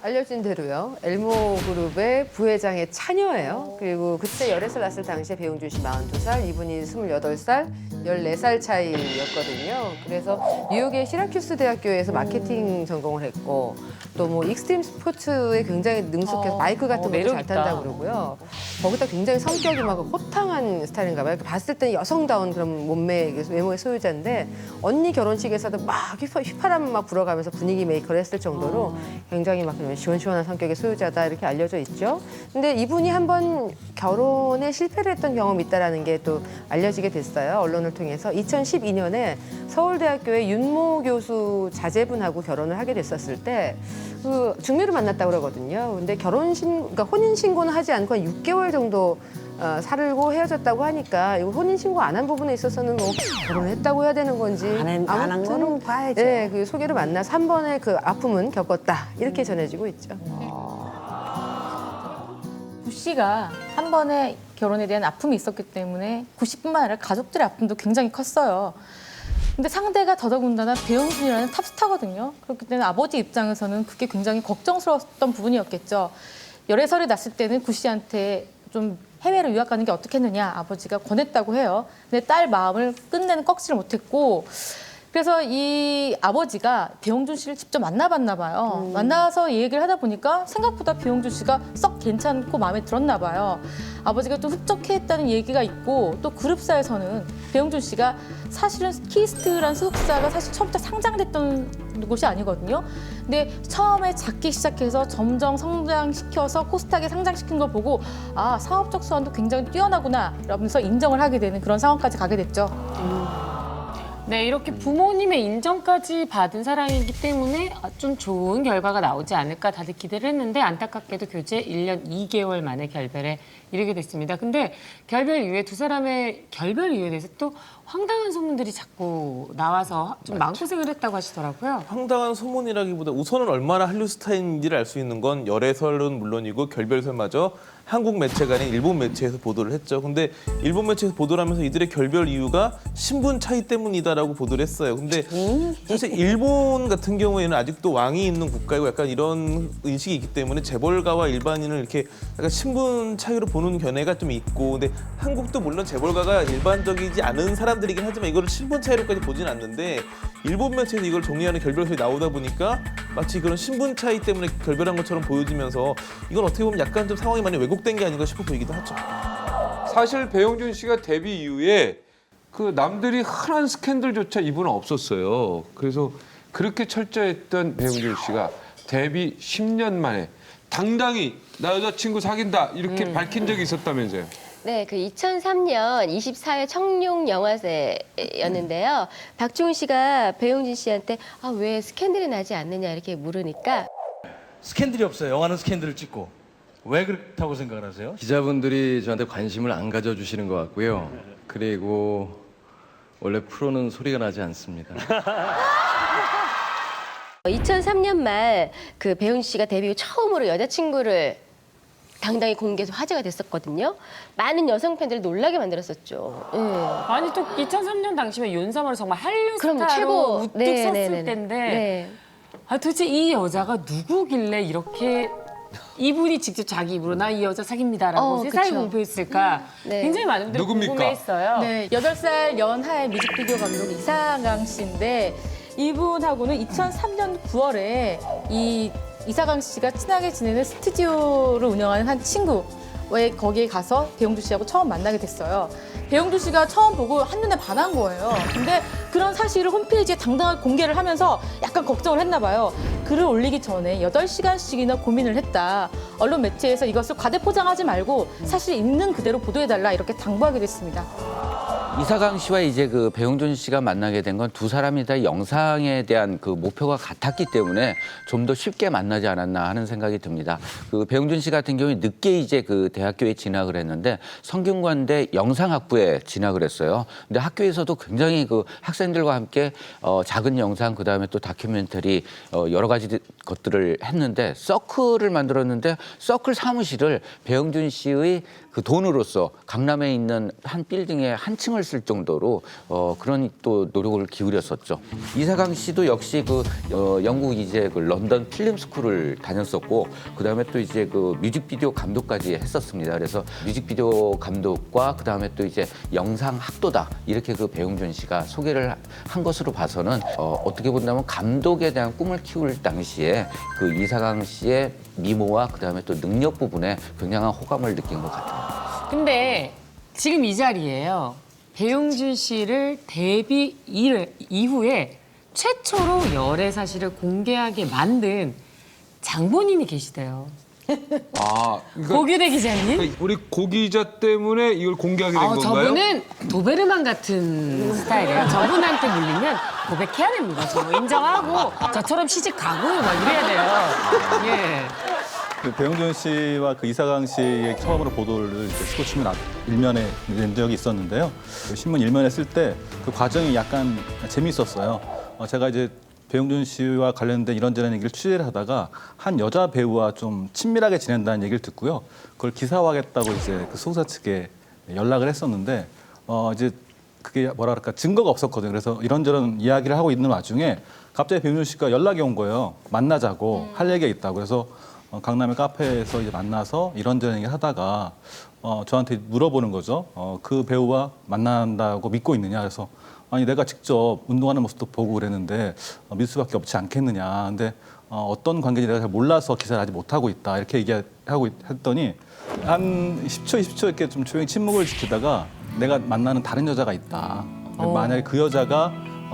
알려진 대로요. 엘모그룹의 부회장의 차녀예요. 그리고 그때 열애설 났을 당시에 배용준 씨 42살, 이분이 28살, 14살 차이였거든요. 그래서 뉴욕의 시라큐스 대학교에서 마케팅 전공을 했고 또 뭐 익스트림 스포츠에 굉장히 능숙해서 바이크 같은 것도 매력 잘 있다. 탄다고 그러고요. 거기다 굉장히 성격이 막 호탕한 스타일인가 봐요. 봤을 때는 여성다운 그런 몸매, 외모의 소유자인데 언니 결혼식에서도 막 휘파람 막 불어가면서 분위기 메이커를 했을 정도로 굉장히 막 시원시원한 성격의 소유자다 이렇게 알려져 있죠. 근데 이분이 한번 결혼에 실패를 했던 경험이 있다라는 게 또 알려지게 됐어요. 언론을 통해서 2012년에 서울대학교의 윤모 교수 자제분하고 결혼을 하게 됐었을 때 그 중매를 만났다고 그러거든요. 근데 그러니까 혼인 신고는 하지 않고 한 6개월 정도 살고 헤어졌다고 하니까 이거 혼인 신고 안 한 부분에 있어서는 뭐 결혼을 했다고 해야 되는 건지 안 한 거는 봐야죠. 네, 그 소개로 만나서 한 번의 그 아픔은 겪었다 이렇게 전해지고 있죠. 구 씨가 한 번에 결혼에 대한 아픔이 있었기 때문에 구 씨뿐만 아니라 가족들의 아픔도 굉장히 컸어요. 근데 상대가 더더군다나 배용준이라는 탑스타거든요. 그렇기 때문에 아버지 입장에서는 그게 굉장히 걱정스러웠던 부분이었겠죠. 열애설이 났을 때는 구 씨한테 좀 해외로 유학 가는 게 어떻겠느냐 아버지가 권했다고 해요. 근데 딸 마음을 끝내는 꺾지를 못했고 그래서 이 아버지가 배용준 씨를 직접 만나봤나 봐요. 만나서 얘기를 하다 보니까 생각보다 배용준 씨가 썩 괜찮고 마음에 들었나 봐요. 아버지가 좀 흡족해했다는 얘기가 있고 또 그룹사에서는 배용준 씨가 사실은 키스트라는 소속사가 사실 처음부터 상장됐던 곳이 아니거든요. 근데 처음에 작기 시작해서 점점 성장시켜서 코스닥에 상장시킨 걸 보고 아 사업적 수완도 굉장히 뛰어나구나 이러면서 인정을 하게 되는 그런 상황까지 가게 됐죠. 네, 이렇게 부모님의 인정까지 받은 사랑이기 때문에 좀 좋은 결과가 나오지 않을까 다들 기대를 했는데 안타깝게도 교제 1년 2개월 만에 결별에 이르게 됐습니다. 근데 결별 이후에 두 사람의 결별 이유에 대해서 또 황당한 소문들이 자꾸 나와서 좀 마음고생을 했다고 하시더라고요. 황당한 소문이라기보다 우선은 얼마나 한류 스타인지를 알 수 있는 건 열애설은 물론이고 결별설마저 한국 매체가 아닌 일본 매체에서 보도를 했죠. 근데 일본 매체에서 보도를 하면서 이들의 결별 이유가 신분 차이 때문이다라고 보도를 했어요. 근데 사실 일본 같은 경우에는 아직도 왕이 있는 국가이고 약간 이런 인식이 있기 때문에 재벌가와 일반인을 이렇게 약간 신분 차이로 보는 견해가 좀 있고 근데 한국도 물론 재벌가가 일반적이지 않은 사람들이긴 하지만 이거를 신분 차이로까지 보진 않는데 일본 매체에서 이걸 정리하는 결별설이 나오다 보니까 마치 그런 신분 차이 때문에 결별한 것처럼 보여지면서 이건 어떻게 보면 약간 좀 상황이 많이 왜곡된 게 아닌가 싶어 보이기도 하죠. 사실 배용준 씨가 데뷔 이후에 그 남들이 흔한 스캔들조차 이분은 없었어요. 그래서 그렇게 철저했던 배용준 씨가 데뷔 10년 만에 당당히 나 여자친구 사귄다 이렇게 밝힌 적이 있었다면서요. 네, 그 2003년 24회 청룡 영화제였는데요. 박중훈 씨가 배용준 씨한테 왜 스캔들이 나지 않느냐 이렇게 물으니까 스캔들이 없어요. 영화는 스캔들을 찍고. 왜 그렇다고 생각을 하세요? 기자분들이 저한테 관심을 안 가져주시는 것 같고요. 그리고 원래 프로는 소리가 나지 않습니다. 2003년 말 그 배용준 씨가 데뷔 후 처음으로 여자친구를 당당히 공개해서 화제가 됐었거든요. 많은 여성 팬들을 놀라게 만들었었죠. 아니 또 2003년 당시면 윤섬을 정말 한류 그럼요, 스타로 최고. 우뚝 네, 섰을 네, 네, 네. 때인데 네. 아, 도대체 이 여자가 누구길래 이렇게 이분이 직접 자기 입으로 나 이 여자 사깁니다라고 세상에 그쵸. 공표했을까 네. 굉장히 많은 분들이 누굽니까? 궁금해했어요. 네, 8살 연하의 뮤직비디오 감독 이사강 씨인데 이분하고는 2003년 9월에 이 이사강 씨가 친하게 지내는 스튜디오를 운영하는 한 친구의 거기에 가서 배용주 씨하고 처음 만나게 됐어요. 배용주 씨가 처음 보고 한눈에 반한 거예요. 근데 그런 사실을 홈페이지에 당당하게 공개를 하면서 약간 걱정을 했나 봐요. 글을 올리기 전에 8시간씩이나 고민을 했다. 언론 매체에서 이것을 과대 포장하지 말고 사실 있는 그대로 보도해달라 이렇게 당부하기도 했습니다. 이사강 씨와 이제 그 배용준 씨가 만나게 된 건 두 사람이 다 영상에 대한 그 목표가 같았기 때문에 좀 더 쉽게 만나지 않았나 하는 생각이 듭니다. 그 배용준 씨 같은 경우에 늦게 이제 그 대학교에 진학을 했는데 성균관대 영상학부에 진학을 했어요. 근데 학교에서도 굉장히 그 학생들과 함께 작은 영상 그다음에 또 다큐멘터리 여러 가지 것들을 했는데 서클을 만들었는데 서클 사무실을 배용준 씨의 그 돈으로서 강남에 있는 한 빌딩에 한 층을 쓸 정도로 그런 또 노력을 기울였었죠. 이사강 씨도 역시 그 영국 이제 그 런던 필름 스쿨을 다녔었고 그다음에 또 이제 그 뮤직비디오 감독까지 했었습니다. 그래서 뮤직비디오 감독과 그다음에 또 이제 영상 학도다 이렇게 그 배용준 씨가 소개를 한 것으로 봐서는 어떻게 본다면 감독에 대한 꿈을 키울 당시에 그 이사강 씨의 미모와 그다음에 또 능력 부분에 굉장한 호감을 느낀 것 같아요. 근데 지금 이 자리에요. 배용준 씨를 데뷔 이후에 최초로 열애 사실을 공개하게 만든 장본인이 계시대요. 아, 고규대 기자님? 우리 고 기자 때문에 이걸 공개하게 된 건가요? 저분은 도베르만 같은 스타일이에요. 저분한테 물리면 고백해야 됩니다. 저 인정하고 저처럼 시집 가고요. 막 이래야 돼요. 예. 그 배용준 씨와 그 이사강 씨의 처음으로 보도를 이제 스포츠면 일면에 낸 적이 있었는데요. 그 신문 일면에 쓸 때 그 과정이 약간 재미있었어요. 제가 이제 배용준 씨와 관련된 이런저런 얘기를 취재를 하다가 한 여자 배우와 좀 친밀하게 지낸다는 얘기를 듣고요. 그걸 기사화하겠다고 이제 그 수사 측에 연락을 했었는데 이제 그게 뭐라 그럴까 증거가 없었거든요. 그래서 이런저런 이야기를 하고 있는 와중에 갑자기 배용준 씨가 연락이 온 거예요. 만나자고 할 얘기가 있다고. 그래서 강남의 카페에서 이제 만나서 이런저런 얘기를 하다가 저한테 물어보는 거죠. 그 배우와 만난다고 믿고 있느냐. 그래서 아니 내가 직접 운동하는 모습도 보고 그랬는데 믿을 수밖에 없지 않겠느냐. 근데 어떤 관계인지 내가 잘 몰라서 기사를 아직 못하고 있다. 이렇게 얘기하고 했더니 한 10초, 20초 이렇게 좀 조용히 침묵을 지키다가 내가 만나는 다른 여자가 있다. 만약에 그 여자가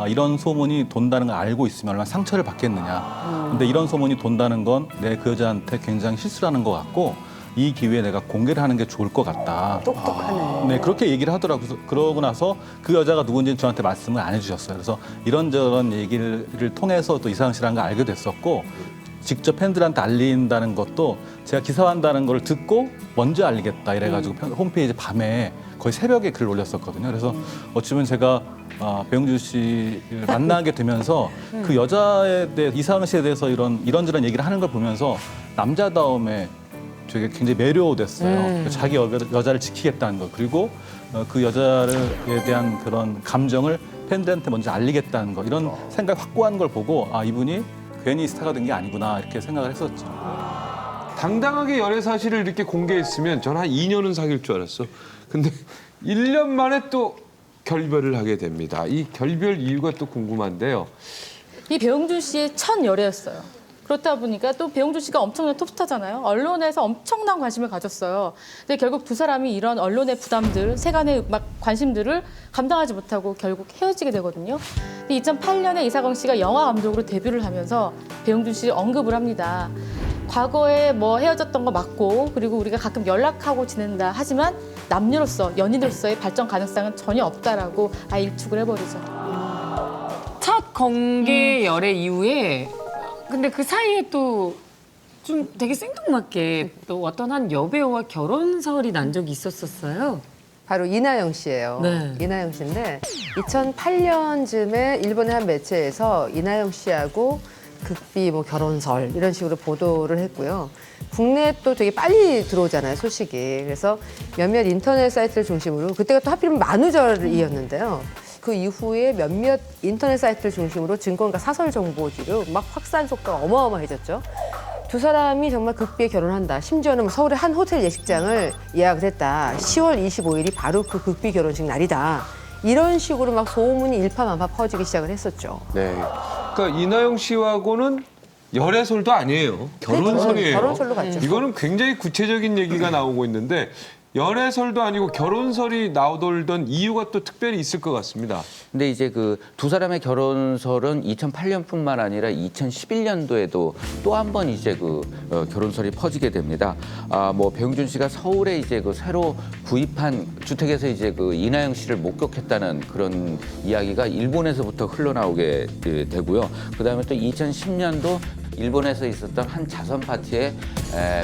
이런 소문이 돈다는 걸 알고 있으면 얼마나 상처를 받겠느냐. 근데 이런 소문이 돈다는 건 내 그 여자한테 굉장히 실수를 하는 것 같고 이 기회에 내가 공개를 하는 게 좋을 것 같다. 똑똑하네. 네, 그렇게 얘기를 하더라고요. 그러고 나서 그 여자가 누군지는 저한테 말씀을 안 해주셨어요. 그래서 이런저런 얘기를 통해서 또 이사강 씨라는 걸 알게 됐었고 직접 팬들한테 알린다는 것도 제가 기사화한다는 걸 듣고 먼저 알리겠다 이래가지고 홈페이지 밤에 거의 새벽에 글을 올렸었거든요. 그래서 어찌 보면 제가 배용준 씨를 만나게 되면서 그 여자에 대해 이사강 씨에 대해서 이런저런 얘기를 하는 걸 보면서 남자다움에 되게 굉장히 매료됐어요. 자기 여자를 지키겠다는 것 그리고 그 여자에 대한 그런 감정을 팬들한테 먼저 알리겠다는 것 이런 생각 확고한 걸 보고 이분이 괜히 스타가 된 게 아니구나 이렇게 생각을 했었죠. 당당하게 연애 사실을 이렇게 공개했으면 저는 한 2년은 사귈 줄 알았어. 근데 1년 만에 또 결별을 하게 됩니다. 이 결별 이유가 또 궁금한데요. 이 배용준 씨의 첫 열애였어요. 그렇다 보니까 또 배용준 씨가 엄청난 톱스타잖아요. 언론에서 엄청난 관심을 가졌어요. 근데 결국 두 사람이 이런 언론의 부담들, 세간의 관심들을 감당하지 못하고 결국 헤어지게 되거든요. 근데 2008년에 이사강 씨가 영화 감독으로 데뷔를 하면서 배용준 씨를 언급을 합니다. 과거에 뭐 헤어졌던 거 맞고 그리고 우리가 가끔 연락하고 지낸다. 하지만 남녀로서, 연인으로서의 발전 가능성은 전혀 없다라고 일축을 해버리죠. 첫 공개 열애 이후에 근데 그 사이에 또 좀 되게 생뚱맞게 또 어떤 한 여배우와 결혼설이 난 적이 있었어요. 바로 이나영 씨예요. 네. 이나영 씨인데 2008년쯤에 일본의 한 매체에서 이나영 씨하고 극비 결혼설 이런 식으로 보도를 했고요. 국내에 또 되게 빨리 들어오잖아요, 소식이. 그래서 몇몇 인터넷 사이트를 중심으로 그때가 또 하필이면 만우절이었는데요. 그 이후에 몇몇 인터넷 사이트를 중심으로 증권가 사설 정보지로 막 확산 속도가 어마어마해졌죠. 두 사람이 정말 극비에 결혼한다. 심지어는 뭐 서울의 한 호텔 예식장을 예약을 했다. 10월 25일이 바로 그 극비 결혼식 날이다. 이런 식으로 막 소문이 일파만파 퍼지기 시작을 했었죠. 네. 그러니까 이나영 씨하고는 열애설도 아니에요. 결혼설이에요. 결혼설로 갔죠. 이거는 굉장히 구체적인 얘기가 나오고 있는데 열애설도 아니고 결혼설이 나오돌던 이유가 또 특별히 있을 것 같습니다. 근데 이제 그 두 사람의 결혼설은 2008년뿐만 아니라 2011년도에도 또 한 번 이제 그 결혼설이 퍼지게 됩니다. 뭐 배용준 씨가 서울에 이제 그 새로 구입한 주택에서 이제 그 이나영 씨를 목격했다는 그런 이야기가 일본에서부터 흘러나오게 되고요. 그다음에 또 2010년도 일본에서 있었던 한 자선 파티에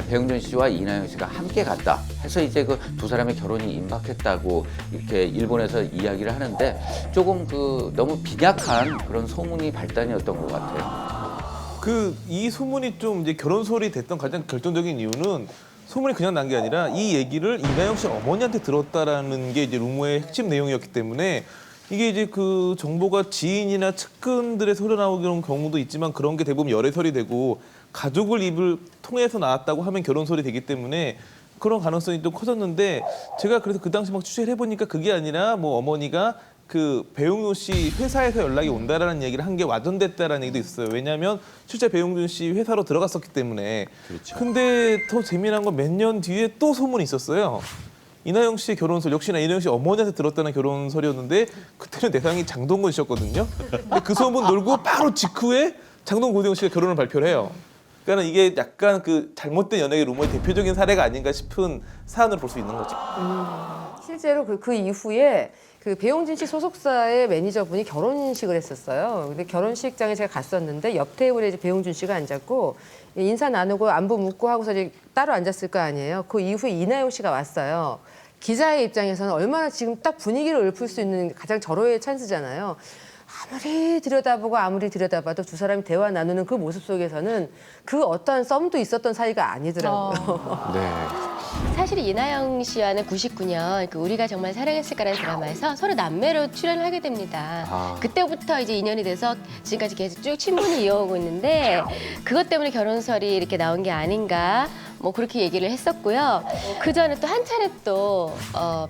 배용준 씨와 이나영 씨가 함께 갔다 해서 이제 그 두 사람의 결혼이 임박했다고 이렇게 일본에서 이야기를 하는데 조금 그 너무 빈약한 그런 소문이 발단이었던 것 같아요. 그 이 소문이 좀 이제 결혼설이 됐던 가장 결정적인 이유는 소문이 그냥 난 게 아니라 이 얘기를 이나영 씨 어머니한테 들었다라는 게 이제 루머의 핵심 내용이었기 때문에 이게 이제 그 정보가 지인이나 측근들에서 흘러나오는 경우도 있지만 그런 게 대부분 열애설이 되고 가족을 입을 통해서 나왔다고 하면 결혼설이 되기 때문에 그런 가능성이 좀 커졌는데 제가 그래서 그 당시 막 취재를 해보니까 그게 아니라 뭐 어머니가 그 배용준 씨 회사에서 연락이 온다라는 얘기를 한 게 와전됐다라는 얘기도 있어요. 왜냐하면 실제 배용준 씨 회사로 들어갔었기 때문에. 그렇죠. 근데 더 재미난 건 몇 년 뒤에 또 소문이 있었어요. 이나영 씨의 결혼설, 역시나 이나영 씨 어머니한테 들었다는 결혼설이었는데 그때는 대상이 장동건 씨였거든요. 근데 그 소문 놀고 바로 직후에 장동건 고대영 씨가 결혼을 발표를 해요. 그러니까 이게 약간 그 잘못된 연예계 루머의 대표적인 사례가 아닌가 싶은 사안으로 볼 수 있는 거죠. 실제로 그 이후에 그 배용준 씨 소속사의 매니저분이 결혼식을 했었어요. 근데 결혼식장에 제가 갔었는데 옆 테이블에 이제 배용준 씨가 앉았고 인사 나누고 안부 묻고 하고서 이제 따로 앉았을 거 아니에요. 그 이후에 이나영 씨가 왔어요. 기자의 입장에서는 얼마나 지금 딱 분위기를 읊을 수 있는 가장 절호의 찬스잖아요. 아무리 들여다봐도 두 사람이 대화 나누는 그 모습 속에서는 그 어떠한 썸도 있었던 사이가 아니더라고요. 네. 사실 이나영 씨와는 99년 그 우리가 정말 사랑했을까라는 드라마에서 서로 남매로 출연을 하게 됩니다. 그때부터 이제 인연이 돼서 지금까지 계속 쭉 친분이 이어오고 있는데 그것 때문에 결혼설이 이렇게 나온 게 아닌가 뭐 그렇게 얘기를 했었고요. 그 전에 또 한 차례 또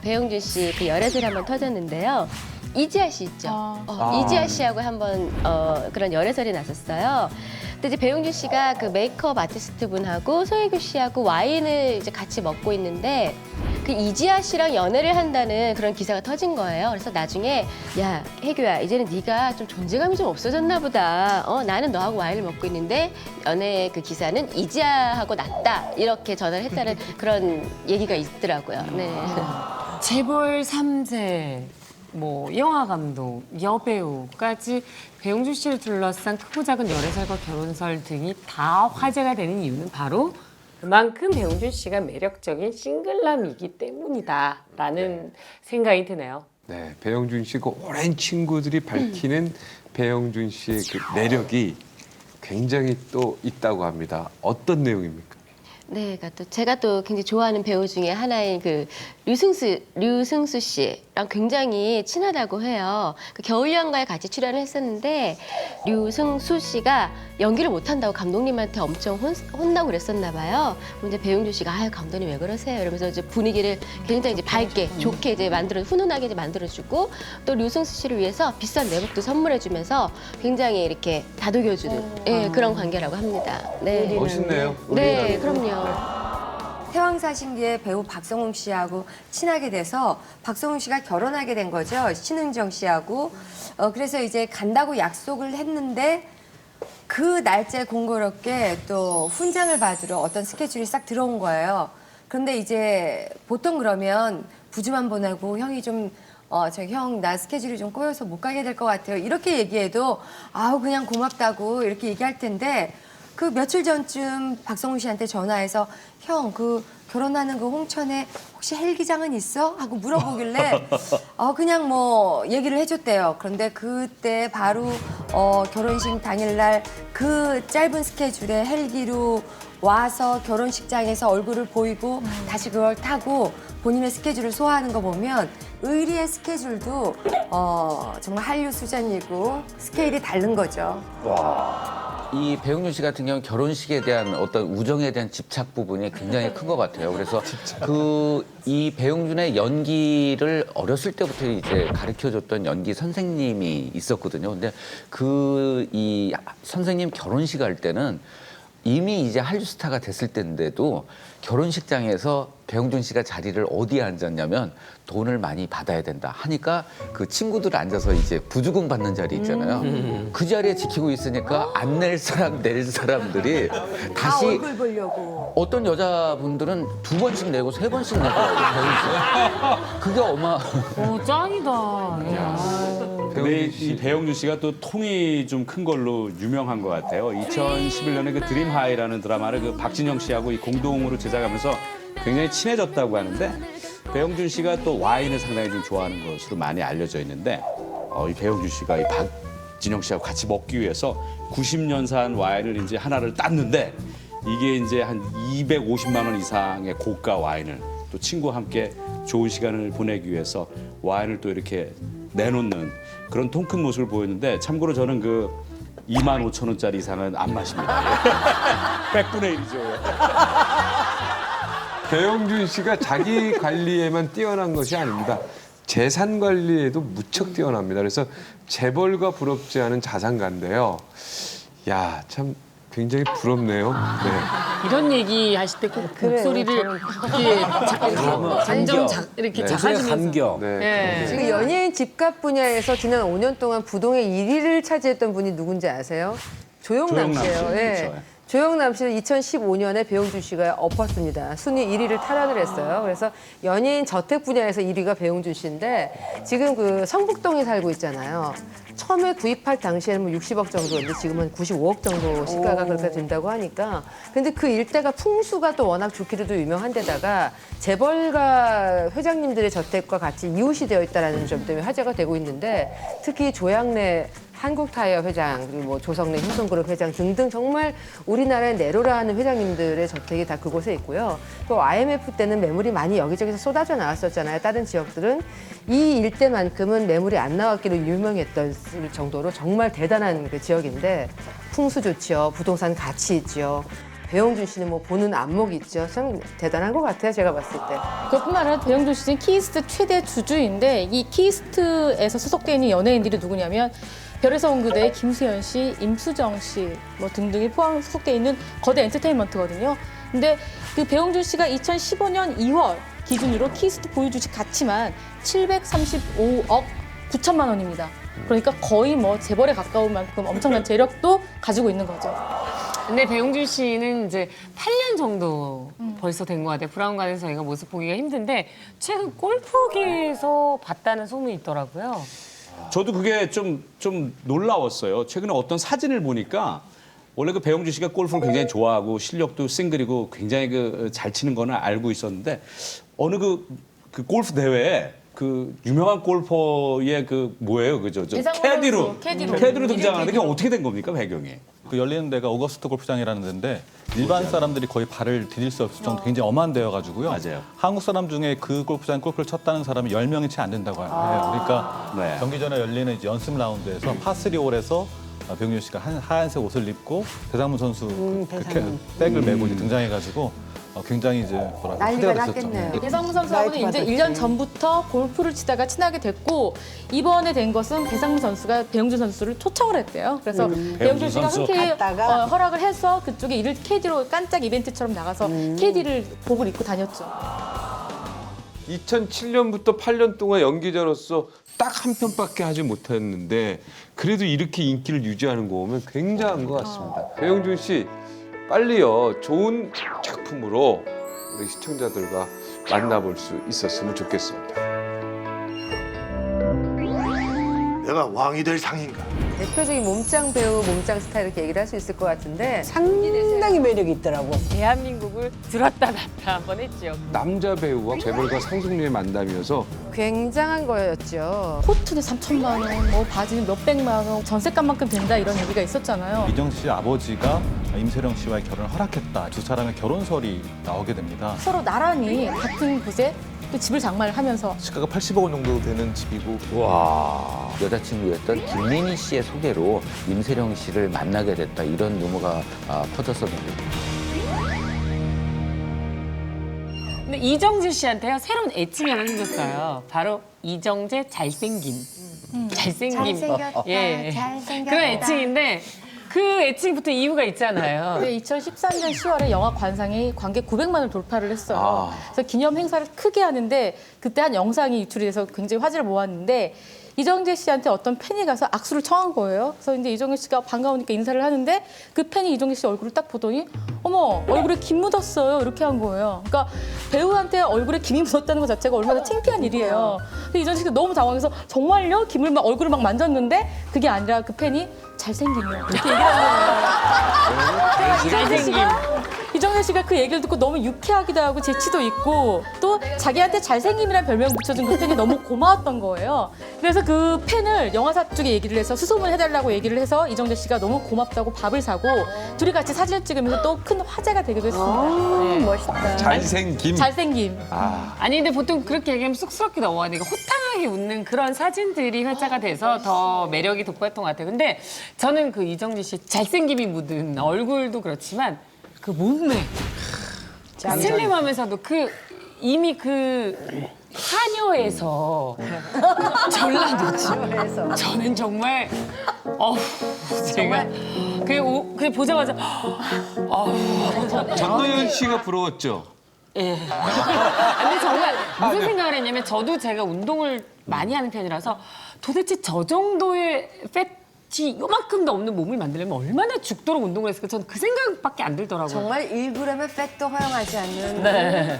배용준 씨 그 열애설이 한번 터졌는데요. 이지아 씨 있죠. 이지아 씨하고 한번 그런 열애설이 났었어요. 근데 이제 배용준 씨가 그 메이크업 아티스트 분하고 송혜교 씨하고 와인을 이제 같이 먹고 있는데 그 이지아 씨랑 연애를 한다는 그런 기사가 터진 거예요. 그래서 나중에 야 혜교야 이제는 네가 좀 존재감이 좀 없어졌나 보다. 나는 너하고 와인을 먹고 있는데 연애 그 기사는 이지아하고 났다 이렇게 전화를 했다는 그런 얘기가 있더라고요. 네. 재벌 3세. 뭐 영화 감독, 여배우까지 배용준 씨를 둘러싼 크고 작은 열애설과 결혼설 등이 다 화제가 되는 이유는 바로 그만큼 배용준 씨가 매력적인 싱글남이기 때문이다라는 생각이 드네요. 네, 배용준 씨 그 오랜 친구들이 밝히는 배용준 씨의 그 매력이 굉장히 또 있다고 합니다. 어떤 내용입니까? 네, 그러니까 또 제가 또 굉장히 좋아하는 배우 중에 하나인 그 류승수 씨랑 굉장히 친하다고 해요. 그 겨울연가에 같이 출연을 했었는데 류승수 씨가 연기를 못한다고 감독님한테 엄청 혼나고 그랬었나 봐요. 근데 배용준 씨가 아유 감독님 왜 그러세요? 이러면서 이제 분위기를 굉장히 이제 밝게 좋게 이제 훈훈하게 이제 만들어주고 또 류승수 씨를 위해서 비싼 내복도 선물해주면서 굉장히 이렇게 다독여주는 그런 관계라고 합니다. 네, 멋있네요. 네, 그럼요. 태왕사신기의 배우 박성웅 씨하고 친하게 돼서 박성웅 씨가 결혼하게 된 거죠. 신은정 씨하고. 그래서 이제 간다고 약속을 했는데 그 날짜에 공교롭게 또 훈장을 받으러 어떤 스케줄이 싹 들어온 거예요. 그런데 이제 보통 그러면 부주만 보내고 형이 좀 형 나 스케줄이 좀 꼬여서 못 가게 될 것 같아요. 이렇게 얘기해도 아우 그냥 고맙다고 이렇게 얘기할 텐데 그 며칠 전쯤 박성훈 씨한테 전화해서 형 그 결혼하는 그 홍천에 혹시 헬기장은 있어? 하고 물어보길래 그냥 뭐 얘기를 해줬대요. 그런데 그때 바로 결혼식 당일날 그 짧은 스케줄에 헬기로 와서 결혼식장에서 얼굴을 보이고 다시 그걸 타고 본인의 스케줄을 소화하는 거 보면 의리의 스케줄도 정말 한류 수준이고 스케일이 다른 거죠. 이 배용준 씨 같은 경우는 결혼식에 대한 어떤 우정에 대한 집착 부분이 굉장히 큰 것 같아요. 그래서 이 배용준의 연기를 어렸을 때부터 이제 가르쳐줬던 연기 선생님이 있었거든요. 근데 이 선생님 결혼식 할 때는 이미 이제 한류 스타가 됐을 때인데도 결혼식장에서 배용준 씨가 자리를 어디에 앉았냐면 돈을 많이 받아야 된다 하니까 그 친구들 앉아서 이제 부주금 받는 자리 있잖아요. 그 자리에 지키고 있으니까 안 낼 사람 낼 사람들이 다시 얼굴 보려고. 어떤 여자분들은 2번씩 내고 3번씩 내고 그게 짱이다. 근데 이 배용준 씨가 또 통이 좀 큰 걸로 유명한 것 같아요. 2011년에 그 드림 하이라는 드라마를 그 박진영 씨하고 이 공동으로 제작하면서 굉장히 친해졌다고 하는데 배용준 씨가 또 와인을 상당히 좀 좋아하는 것으로 많이 알려져 있는데 이 배용준 씨가 이 박진영 씨하고 같이 먹기 위해서 90년산 와인을 이제 하나를 땄는데 이게 이제 한 250만 원 이상의 고가 와인을 또 친구와 함께 좋은 시간을 보내기 위해서 와인을 또 이렇게 내놓는 그런 통 큰 모습을 보였는데 참고로 저는 그 25,000원짜리 이상은 안 마십니다. 100분의 1이죠. 배용준 씨가 자기 관리에만 뛰어난 것이 아닙니다. 재산 관리에도 무척 뛰어납니다. 그래서 재벌과 부럽지 않은 자산가인데요. 야, 참 굉장히 부럽네요. 네. 이런 얘기 하실 때 꼭 목소리를 이렇게 감정 이렇게 작아지면서. 네. 지금 연예인 집값 분야에서 지난 5년 동안 부동의 1위를 차지했던 분이 누군지 아세요? 조영남 씨예요. 네. 그렇죠. 조영남 씨는 2015년에 배용준 씨가 엎었습니다. 순위 1위를 탈환을 했어요. 그래서 연예인 저택 분야에서 1위가 배용준 씨인데 지금 그 성북동에 살고 있잖아요. 처음에 구입할 당시에는 뭐 60억 정도였는데 지금은 95억 정도 시가가 그렇게 된다고 하니까 근데 그 일대가 풍수가 또 워낙 좋기로도 유명한 데다가 재벌가 회장님들의 저택과 같이 이웃이 되어 있다는 점 때문에 화제가 되고 있는데 특히 조양래 한국타이어 회장 그리고 뭐 조성래 힘성그룹 회장 등등 정말 우리나라의 내로라 하는 회장님들의 저택이 다 그곳에 있고요. 또 IMF 때는 매물이 많이 여기저기서 쏟아져 나왔었잖아요. 다른 지역들은 이 일대만큼은 매물이 안 나왔기로 유명했던 정도로 정말 대단한 그 지역인데 풍수 좋죠. 부동산 가치 있죠. 배용준 씨는 뭐 보는 안목이 있죠. 참 대단한 것 같아요. 제가 봤을 때. 그뿐만 아니라 배용준 씨는 키스트 최대 주주인데 이 키스트에서 소속돼 있는 연예인들이 누구냐면 별에서 온 그대 김수현 씨, 임수정 씨 뭐 등등이 포함 소속돼 있는 거대 엔터테인먼트거든요. 근데 그 배용준 씨가 2015년 2월 기준으로 키스트 보유 주식 가치만 735억 9천만 원입니다. 그러니까 거의 뭐 재벌에 가까운 만큼 엄청난 재력도 가지고 있는 거죠. 근데 배용준 씨는 이제 8년 정도 벌써 된 것 같아요. 브라운관에서 저희가 모습 보기가 힘든데 최근 골프계에서 봤다는 소문이 있더라고요. 저도 그게 좀 놀라웠어요. 최근에 어떤 사진을 보니까 원래 그 배용준 씨가 골프를 굉장히 좋아하고 실력도 싱글이고 굉장히 그 잘 치는 거는 알고 있었는데 어느 그 골프 대회에 그 유명한 골퍼의 그 뭐예요, 그죠? 캐디로 등장하는데 그게 어떻게 된 겁니까, 배경이? 그 열리는 데가 오거스트 골프장이라는 데인데 일반 사람들이 거의 발을 디딜 수 없을 정도 굉장히 엄한 데여가지고요. 맞아요. 한국 사람 중에 그 골프장 골프를 쳤다는 사람이 10명이 채 안 된다고 해요. 그러니까 네. 경기 전에 열리는 이제 연습 라운드에서 파3 홀에서 배용준 씨가 하얀색 옷을 입고 배상문 선수 백을 메고 이제 등장해가지고 굉장히 이제 난리가 화제가 됐었죠. 났겠네요. 배상문 선수하고는 이제 1년 전부터 골프를 치다가 친하게 됐고 이번에 된 것은 배상문 선수가 배용준 선수를 초청을 했대요. 그래서 배용준 씨가 흔쾌히 허락을 해서 그쪽에 이를 캐디로 깜짝 이벤트처럼 나가서 캐디를 복을 입고 다녔죠. 2007년부터 8년 동안 연기자로서 딱 한 편밖에 하지 못했는데 그래도 이렇게 인기를 유지하는 거 보면 굉장한 것 같습니다. 배용준 씨 빨리요 좋은 작품으로 우리 시청자들과 만나볼 수 있었으면 좋겠습니다. 내가 왕이 될 상인가? 대표적인 몸짱 배우, 몸짱 스타 이렇게 얘기를 할 수 있을 것 같은데 상당히 매력이 있더라고. 대한민국을 들었다 놨다 한번 했죠. 남자 배우와 재벌가 상승리의 만남이어서 굉장한 거였죠. 코트는 3천만 원, 뭐 바지는 몇백만 원, 전세값만큼 된다 이런 얘기가 있었잖아요. 이정재 씨 아버지가 임세령 씨와의 결혼을 허락했다. 두 사람의 결혼설이 나오게 됩니다. 서로 나란히 같은 곳에 또 집을 장만을 하면서 시가가 80억 원 정도 되는 집이고. 와, 여자친구였던 김민희 씨의 소개로 임세령 씨를 만나게 됐다 이런 루머가 퍼졌었는데. 근데 이정재 씨한테요 새로운 애칭이 하나 생겼어요. 바로 이정재 잘생김. 잘생김. 잘생겼다, 잘생겼다. 그런 애칭인데 그 애칭이 붙은 이유가 있잖아요. 네, 2013년 10월에 영화 관상이 관객 900만을 돌파를 했어요. 그래서 기념 행사를 크게 하는데 그때 한 영상이 유출이 돼서 굉장히 화제를 모았는데 이정재 씨한테 어떤 팬이 가서 악수를 청한 거예요. 그래서 이제 이정재 씨가 반가우니까 인사를 하는데 그 팬이 이정재 씨 얼굴을 딱 보더니 어머 얼굴에 김 묻었어요 이렇게 한 거예요. 그러니까 배우한테 얼굴에 김이 묻었다는 것 자체가 얼마나 창피한 일이에요. 근데 이정재 씨가 너무 당황해서 정말요? 김을 막 얼굴을 막 만졌는데 그게 아니라 그 팬이 잘생김이요 이렇게 얘기를 한 거예요. 이정재 씨가 그 얘기를 듣고 너무 유쾌하기도 하고 재치도 있고 또 자기한테 잘생김이라는 별명 붙여준 그 팬이 너무 고마웠던 거예요. 그래서 그 팬을 영화사 쪽에 얘기를 해서 수소문 해달라고 얘기를 해서 이정재 씨가 너무 고맙다고 밥을 사고 둘이 같이 사진을 찍으면서 또 큰 화제가 되기도 했습니다. 네. 멋있다. 잘생김. 잘생김. 아니 근데 보통 그렇게 얘기하면 쑥스럽게 넘어가니까 호탕하게 웃는 그런 사진들이 회자가 돼서 더 매력이 돋보였던 것 같아요. 근데 저는 그 이정재 씨 잘생김이 묻은 얼굴도 그렇지만 그 몸매 슬림하면서도 그 이미 그 하녀에서 전라도죠. 저는 정말 제가 그 보자마자 장도연 씨가 부러웠죠. 예. 근데 정말 무슨 생각을 했냐면 저도 제가 운동을 많이 하는 편이라서 도대체 저 정도의 이 요만큼도 없는 몸을 만들려면 얼마나 죽도록 운동을 했을까? 저는 그 생각밖에 안 들더라고요. 정말 1g의 팩도 허용하지 않는 네.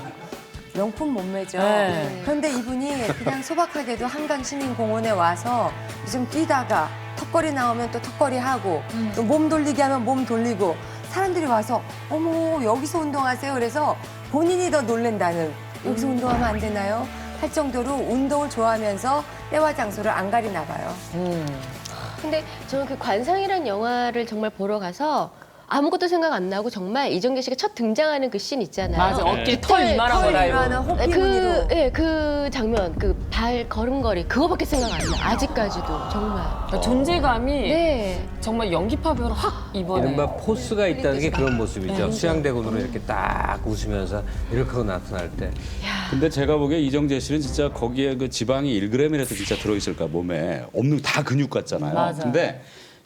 명품 몸매죠. 네. 그런데 이분이 그냥 소박하게도 한강시민공원에 와서 좀 뛰다가 턱걸이 나오면 또 턱걸이 하고 또 몸 돌리기 하면 몸 돌리고 사람들이 와서 어머 여기서 운동하세요. 그래서 본인이 더 놀랜다는 여기서 운동하면 안 되나요? 할 정도로 운동을 좋아하면서 때와 장소를 안 가리나 봐요. 근데 저는 그 관상이라는 영화를 정말 보러 가서 아무것도 생각 안 나고 정말 이정재 씨가 첫 등장하는 그 씬 있잖아요. 맞아, 어깨 털 이만한 거라요. 그 장면, 그 발 걸음걸이 그거밖에 생각 안 나. 아직까지도 정말. 존재감이 정말 연기파 배우로 확 이번에. 이른바 포스가 있다는 게 그런 모습이죠. 수양대군으로 이렇게 딱 웃으면서 이렇게 하고 나타날 때. 근데 제가 보기에 이정재 씨는 진짜 거기에 그 지방이 1g이라도 진짜 들어있을까 몸에 없는 다 근육 같잖아요. 맞아. 근데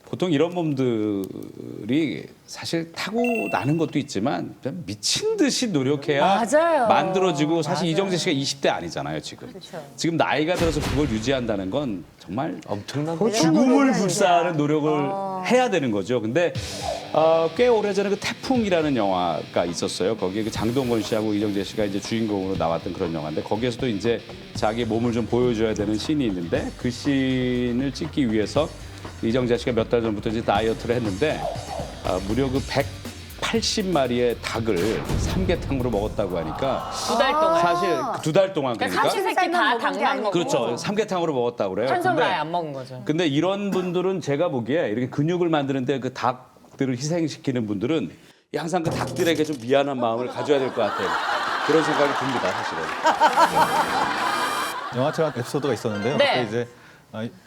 보통 이런 몸들이 사실 타고 나는 것도 있지만 그냥 미친 듯이 노력해야 맞아요. 만들어지고 사실 맞아요. 이정재 씨가 20대 아니잖아요 지금. 그렇죠. 지금 나이가 들어서 그걸 유지한다는 건 정말 엄청난 죽음을 불사하는 노력을 해야 되는 거죠. 근데 꽤 오래전에 그 태풍이라는 영화가 있었어요. 거기에 그 장동건 씨하고 이정재 씨가 이제 주인공으로 나왔던 그런 영화인데 거기에서도 이제 자기 몸을 좀 보여줘야 되는 씬이 있는데 그 씬을 찍기 위해서 이정재 씨가 몇 달 전부터 이제 다이어트를 했는데 무려 그 180마리의 닭을 삼계탕으로 먹었다고 하니까 2달 동안. 사실 2달 동안 그러니까 삼시세끼 다 닭만 먹고. 그렇죠. 삼계탕으로 먹었다고 그래요. 탄수화물 아예 안 먹은 거죠. 근데 이런 분들은 제가 보기에 이렇게 근육을 만드는데 그 닭들을 희생시키는 분들은 항상 그 닭들에게 좀 미안한 마음을 가져야 될 것 같아요. 그런 생각이 듭니다, 사실은. 영화처럼 에피소드가 있었는데요. 네. 그때 이제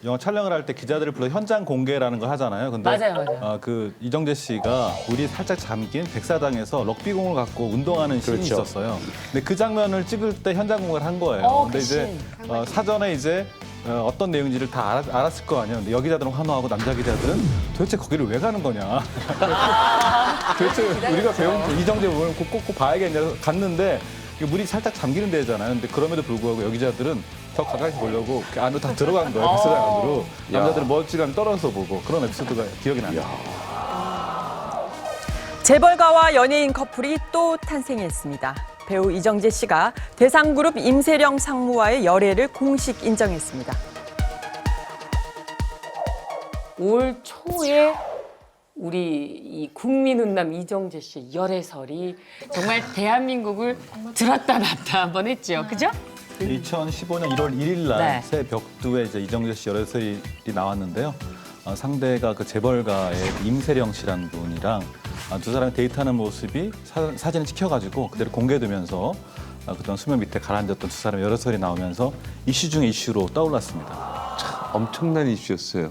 영화 촬영을 할 때 기자들을 불러 현장 공개라는 걸 하잖아요. 근데 맞아요. 그 이정재 씨가 물이 살짝 잠긴 백사장에서 럭비공을 갖고 운동하는 씬이 그렇죠. 있었어요. 근데 그 장면을 찍을 때 현장 공개를 한 거예요. 근데 이제 사전에 이제 어떤 내용인지를 다 알았을 거 아니에요. 근데 여기자들은 환호하고 남자 기자들은 도대체 거기를 왜 가는 거냐. 도대체 우리가 배운 이정재 부분을 꼭 봐야겠냐 갔는데 물이 살짝 잠기는 데잖아요. 근데 그럼에도 불구하고 여기자들은 더 가까이 보려고 그 안으로 다 들어간 거예요. 백사장 안으로. 남자들은 멀찌감치 떨어져서 보고 그런 에피소드가 기억이 납니다. 재벌가와 연예인 커플이 또 탄생했습니다. 배우 이정재 씨가 대상그룹 임세령 상무와의 열애를 공식 인정했습니다. 올 초에 우리 이 국민운남 이정재 씨의 열애설이 정말 대한민국을 들었다 놨다 한번 했죠. 그죠? 2015년 1월 1일 날 네. 새 벽두에 이제 이정재 씨 열애설이 나왔는데요. 상대가 그 재벌가의 임세령 씨라는 분이랑 두 사람이 데이트하는 모습이 사진을 찍혀가지고 그대로 공개되면서 그동안 수면 밑에 가라앉았던 두 사람의 열애설이 나오면서 이슈 중에 이슈로 떠올랐습니다. 참 엄청난 이슈였어요.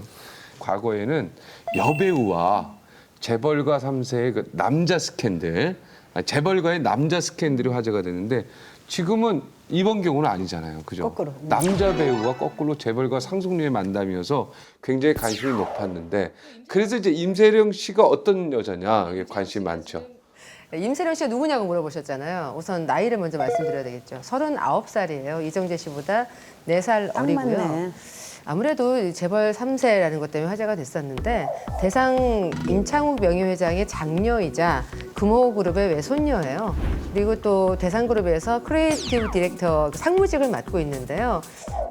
과거에는 여배우와 재벌가 3세의 그 남자 스캔들, 재벌가의 남자 스캔들이 화제가 되는데 지금은 이번 경우는 아니잖아요. 그죠? 거꾸로. 남자 배우와 거꾸로 재벌가 상속녀의 만남이어서 굉장히 관심이 높았는데 그래서 이제 임세령 씨가 어떤 여자냐 이게 관심이 많죠. 임세령 씨가 누구냐고 물어보셨잖아요. 우선 나이를 먼저 말씀드려야 되겠죠. 39살이에요. 이정재 씨보다 4살 딱 어리고요. 맞네. 아무래도 재벌 3세라는 것 때문에 화제가 됐었는데 대상 임창욱 명예회장의 장녀이자 금호그룹의 외손녀예요. 그리고 또 대상그룹에서 크리에이티브 디렉터 상무직을 맡고 있는데요.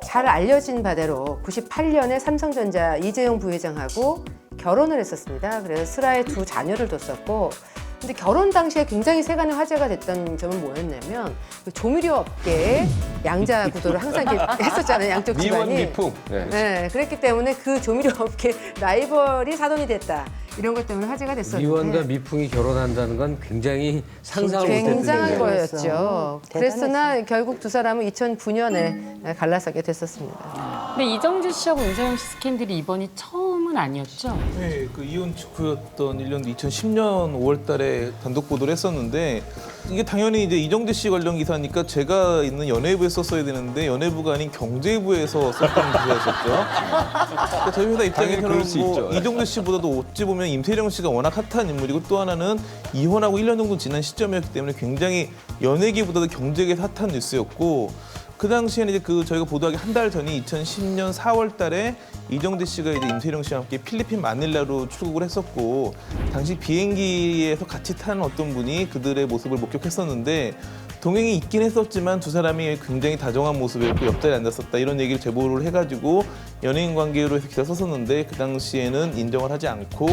잘 알려진 바대로 98년에 삼성전자 이재용 부회장하고 결혼을 했었습니다. 그래서 슬하에 2 자녀를 뒀었고 근데 결혼 당시에 굉장히 세간의 화제가 됐던 점은 뭐였냐면 그 조미료 업계의 양자 구도를 항상 이렇게 했었잖아요. 양쪽 집안이. 미원 미풍. 네, 그랬기 때문에 그 조미료 업계 라이벌이 사돈이 됐다. 이런 것 때문에 화제가 됐었는데 미원과 미풍이 결혼한다는 건 굉장히 상상을 못했던 굉장한 일이에요. 거였죠. 그랬으나 결국 두 사람은 2009년에 갈라서게 됐었습니다. 근데 이정재 씨하고 임세령 씨 스캔들이 이번이 처음은 아니었죠? 네, 그 이혼 직후였던 1년 뒤 2010년 5월 달에 단독 보도를 했었는데 이게 당연히 이제 이정재 씨 관련 기사니까 제가 있는 연예부에 썼어야 되는데 연예부가 아닌 경제부에서 썼던 기사였었죠. 그러니까 저희 회사 당연히 그럴 수 입장에서는 뭐 있죠. 이정재 씨보다도 어찌 보면 임세령 씨가 워낙 핫한 인물이고 또 하나는 이혼하고 1년 정도 지난 시점이었기 때문에 굉장히 연예계보다도 경제계에서 핫한 뉴스였고 그 당시에는 이제 그 저희가 보도하기 한 달 전이 2010년 4월 달에 이정재 씨가 이제 임세령 씨와 함께 필리핀 마닐라로 출국을 했었고 당시 비행기에서 같이 타는 어떤 분이 그들의 모습을 목격했었는데 동행이 있긴 했었지만 두 사람이 굉장히 다정한 모습이었고 옆자리에 앉았었다 이런 얘기를 제보를 해가지고 연예인 관계로 해서 기사 썼었는데 그 당시에는 인정을 하지 않고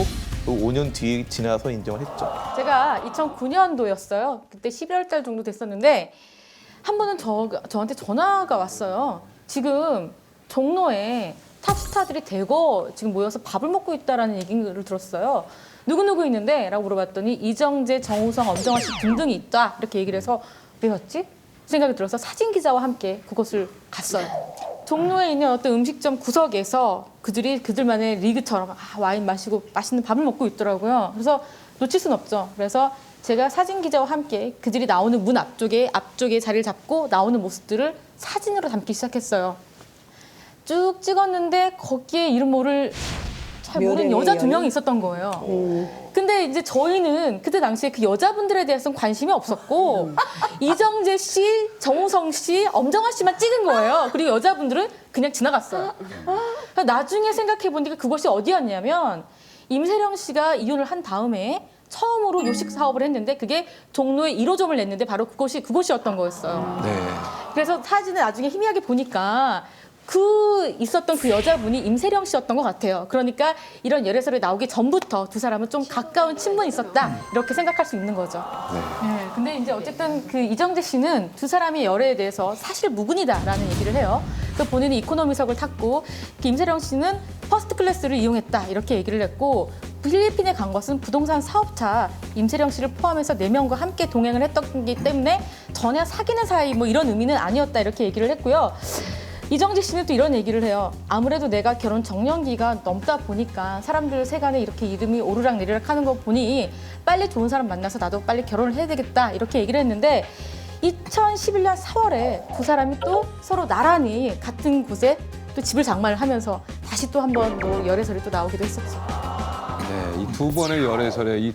또 5년 뒤에 지나서 인정을 했죠. 제가 2009년도였어요. 그때 11월 달 정도 됐었는데 한 번은 저한테 전화가 왔어요. 지금 종로에 탑스타들이 대거 지금 모여서 밥을 먹고 있다라는 얘기를 들었어요. 누구누구 있는데? 라고 물어봤더니 이정재, 정우성, 엄정화 씨 등등이 있다. 이렇게 얘기를 해서 왜였지? 생각이 들어서 사진 기자와 함께 그곳을 갔어요. 종로에 있는 어떤 음식점 구석에서 그들만의 리그처럼 와인 마시고 맛있는 밥을 먹고 있더라고요. 그래서 놓칠 순 없죠. 그래서 제가 사진 기자와 함께 그들이 나오는 문 앞쪽에 자리를 잡고 나오는 모습들을 사진으로 담기 시작했어요. 쭉 찍었는데 거기에 이름 모를 잘 모르는 여자 2명이 있었던 거예요. 근데 이제 저희는 그때 당시에 그 여자분들에 대해서는 관심이 없었고 이정재 씨, 정우성 씨, 엄정화 씨만 찍은 거예요. 그리고 여자분들은 그냥 지나갔어요. 나중에 생각해 보니까 그것이 어디였냐면 임세령 씨가 이혼을 한 다음에 처음으로 요식 사업을 했는데 그게 종로에 1호점을 냈는데 바로 그곳이었던 거였어요. 네. 그래서 사진을 나중에 희미하게 보니까 있었던 그 여자분이 임세령 씨였던 것 같아요. 그러니까 이런 열애설이 나오기 전부터 두 사람은 좀 가까운 친분이 있었다 이렇게 생각할 수 있는 거죠. 네. 근데 이제 어쨌든 그 이정재 씨는 두 사람의 열애에 대해서 사실 무근이다라는 얘기를 해요. 그 본인이 이코노미석을 탔고 그 임세령 씨는 퍼스트 클래스를 이용했다 이렇게 얘기를 했고 필리핀에 간 것은 부동산 사업자 임세령 씨를 포함해서 4명과 함께 동행을 했기 때문에 전혀 사귀는 사이 뭐 이런 의미는 아니었다 이렇게 얘기를 했고요. 이정재 씨는 또 이런 얘기를 해요. 아무래도 내가 결혼 정년기가 넘다 보니까 사람들 세간에 이렇게 이름이 오르락내리락 하는 거 보니 빨리 좋은 사람 만나서 나도 빨리 결혼을 해야 되겠다 이렇게 얘기를 했는데 2011년 4월에 두 사람이 또 서로 나란히 같은 곳에 또 집을 장만을 하면서 다시 또 한 번 뭐 열애설이 또 나오기도 했었죠. 네, 이 두 번의 열애설에 이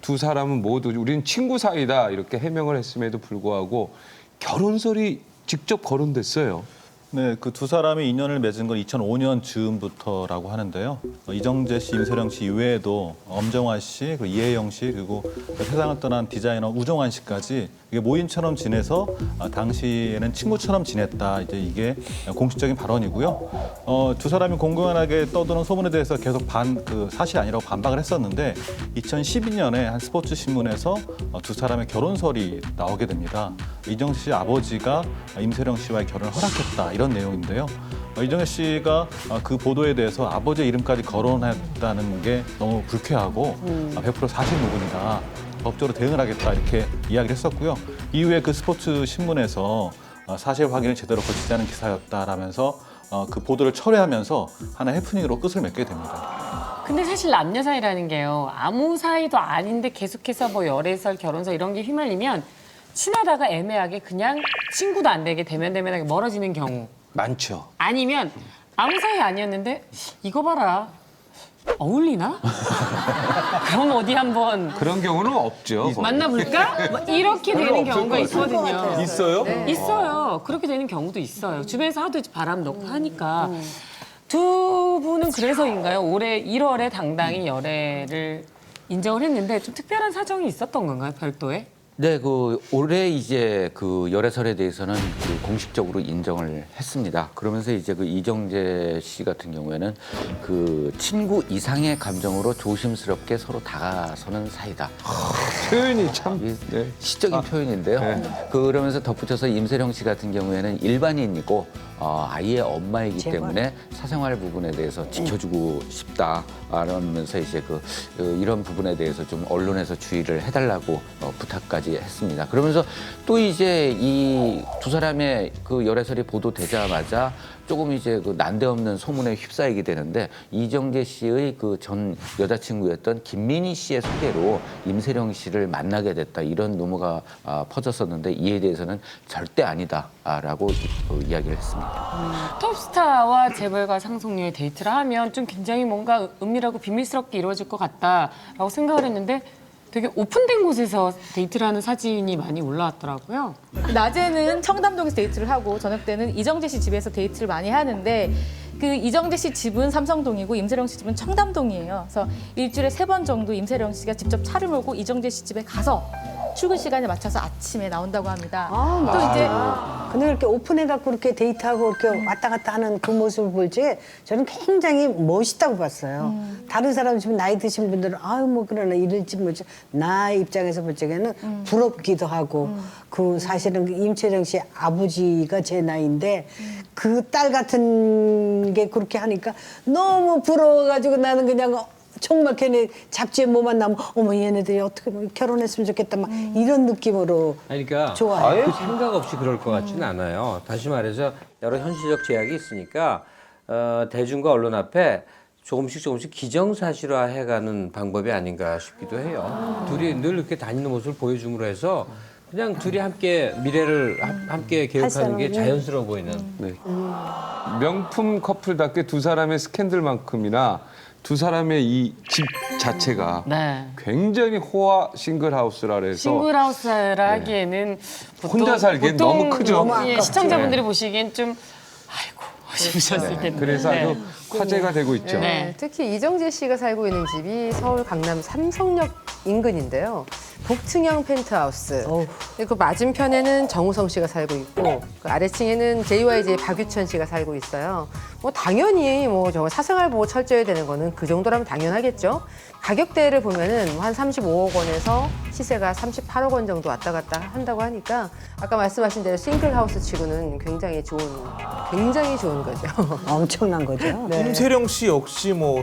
두 사람은 모두 우리는 친구 사이다 이렇게 해명을 했음에도 불구하고 결혼설이 직접 거론됐어요. 네, 그 두 사람이 인연을 맺은 건 2005년 즈음부터라고 하는데요. 이정재 씨, 임세령 씨 이외에도 엄정화 씨, 그리고 이혜영 씨, 그리고 세상을 떠난 디자이너 우정환 씨까지 이게 모임처럼 지내서 당시에는 친구처럼 지냈다. 이제 이게 공식적인 발언이고요. 두 사람이 공공연하게 떠도는 소문에 대해서 계속 사실이 아니라고 반박을 했었는데 2012년에 한 스포츠 신문에서 두 사람의 결혼설이 나오게 됩니다. 이정재 씨 아버지가 임세령 씨와의 결혼을 허락했다. 이런 내용인데요. 이정재 씨가 그 보도에 대해서 아버지의 이름까지 거론했다는 게 너무 불쾌하고 100% 사실 무근이다. 법적으로 대응을 하겠다 이렇게 이야기를 했었고요. 이후에 그 스포츠 신문에서 사실 확인을 제대로 거치지 않은 기사였다라면서 그 보도를 철회하면서 하나의 해프닝으로 끝을 맺게 됩니다. 근데 사실 남녀 사이라는 게요. 아무 사이도 아닌데 계속해서 뭐 열애설, 결혼설 이런 게 휘말리면 친하다가 애매하게 그냥 친구도 안 되게 대면대면하게 멀어지는 경우. 많죠. 아니면 아무 사이 아니었는데 이거 봐라. 어울리나? 그럼 어디 한번 그런 경우는 없죠. 만나볼까? 뭐 이렇게 되는 경우가 있거든요. 있어요? 네. 있어요. 그렇게 되는 경우도 있어요. 주변에서 하도 바람 넣고 하니까. 두 분은 그래서인가요? 올해 1월에 당당히 열애를 인정을 했는데 좀 특별한 사정이 있었던 건가요? 별도에? 네, 그 올해 이제 그 열애설에 대해서는 그 공식적으로 인정을 했습니다. 그러면서 이제 그 이정재 씨 같은 경우에는 그 친구 이상의 감정으로 조심스럽게 서로 다가서는 사이다. 표현이 참 시적인 표현인데요. 그러면서 덧붙여서 임세령 씨 같은 경우에는 일반인이고 아이의 엄마이기 때문에 사생활 부분에 대해서 지켜주고 싶다라면서 이제 이런 부분에 대해서 좀 언론에서 주의를 해달라고 부탁까지 했습니다. 그러면서 또 이제 이 두 사람의 그 열애설이 보도되자마자 조금 이제 그 난데없는 소문에 휩싸이게 되는데 이정재 씨의 그 전 여자친구였던 김민희 씨의 소개로 임세령 씨를 만나게 됐다 이런 루머가 퍼졌었는데 이에 대해서는 절대 아니다라고 이야기를 했습니다. 톱스타와 재벌가 상속녀의 데이트를 하면 좀 굉장히 뭔가 은밀하고 비밀스럽게 이루어질 것 같다라고 생각을 했는데 되게 오픈된 곳에서 데이트를 하는 사진이 많이 올라왔더라고요. 낮에는 청담동에서 데이트를 하고 저녁 때는 이정재 씨 집에서 데이트를 많이 하는데 그 이정재 씨 집은 삼성동이고 임세령 씨 집은 청담동이에요. 그래서 일주일에 3번 정도 임세령 씨가 직접 차를 몰고 이정재 씨 집에 가서 출근 시간에 맞춰서 아침에 나온다고 합니다. 또 이제 근데 이렇게 오픈해갖고 이렇게 데이트하고 이렇게 왔다 갔다 하는 그 모습을 볼 때 저는 굉장히 멋있다고 봤어요. 다른 사람 지금 나이 드신 분들은 아유 뭐 그러나 이럴지 뭐지 나 입장에서 볼 적에는 부럽기도 하고 그 사실은 그 임채령 씨 아버지가 제 나이인데 그 딸 같은 게 그렇게 하니까 너무 부러워가지고 나는 그냥 정말 걔네 잡지에 뭐만 나오면 어머 얘네들이 어떻게 뭐 결혼했으면 좋겠다 막 이런 느낌으로 그러니까 좋아요. 그 생각 없이 그럴 것 같지는 않아요. 다시 말해서 여러 현실적 제약이 있으니까 대중과 언론 앞에 조금씩 기정사실화해가는 방법이 아닌가 싶기도 해요. 둘이 늘 이렇게 다니는 모습을 보여줌으로 해서 그냥 둘이 함께 미래를 함께 계획하는 게 자연스러워 보이는. 네. 명품 커플답게 두 사람의 스캔들만큼이나 두 사람의 이 집 자체가 굉장히 호화 싱글하우스라 그래서 싱글하우스라 하기에는 혼자 살기엔 너무 크죠. 예, 시청자분들이 보시기엔 좀 아이고 싶으셨을 텐데. 그래서 아주 화제가 되고 있죠. 네. 특히 이정재 씨가 살고 있는 집이 서울 강남 삼성역 인근인데요. 복층형 펜트하우스. 그 맞은편에는 정우성 씨가 살고 있고 그 아래층에는 JYJ의 박유천 씨가 살고 있어요. 뭐 당연히 뭐 저 사생활 보호 철저해야 되는 거는 그 정도라면 당연하겠죠. 가격대를 보면은 한 35억 원에서 시세가 38억 원 정도 왔다 갔다 한다고 하니까 아까 말씀하신 대로 싱글하우스 치고는 굉장히 좋은 거죠. 엄청난 거죠. 임세령 씨 역시 뭐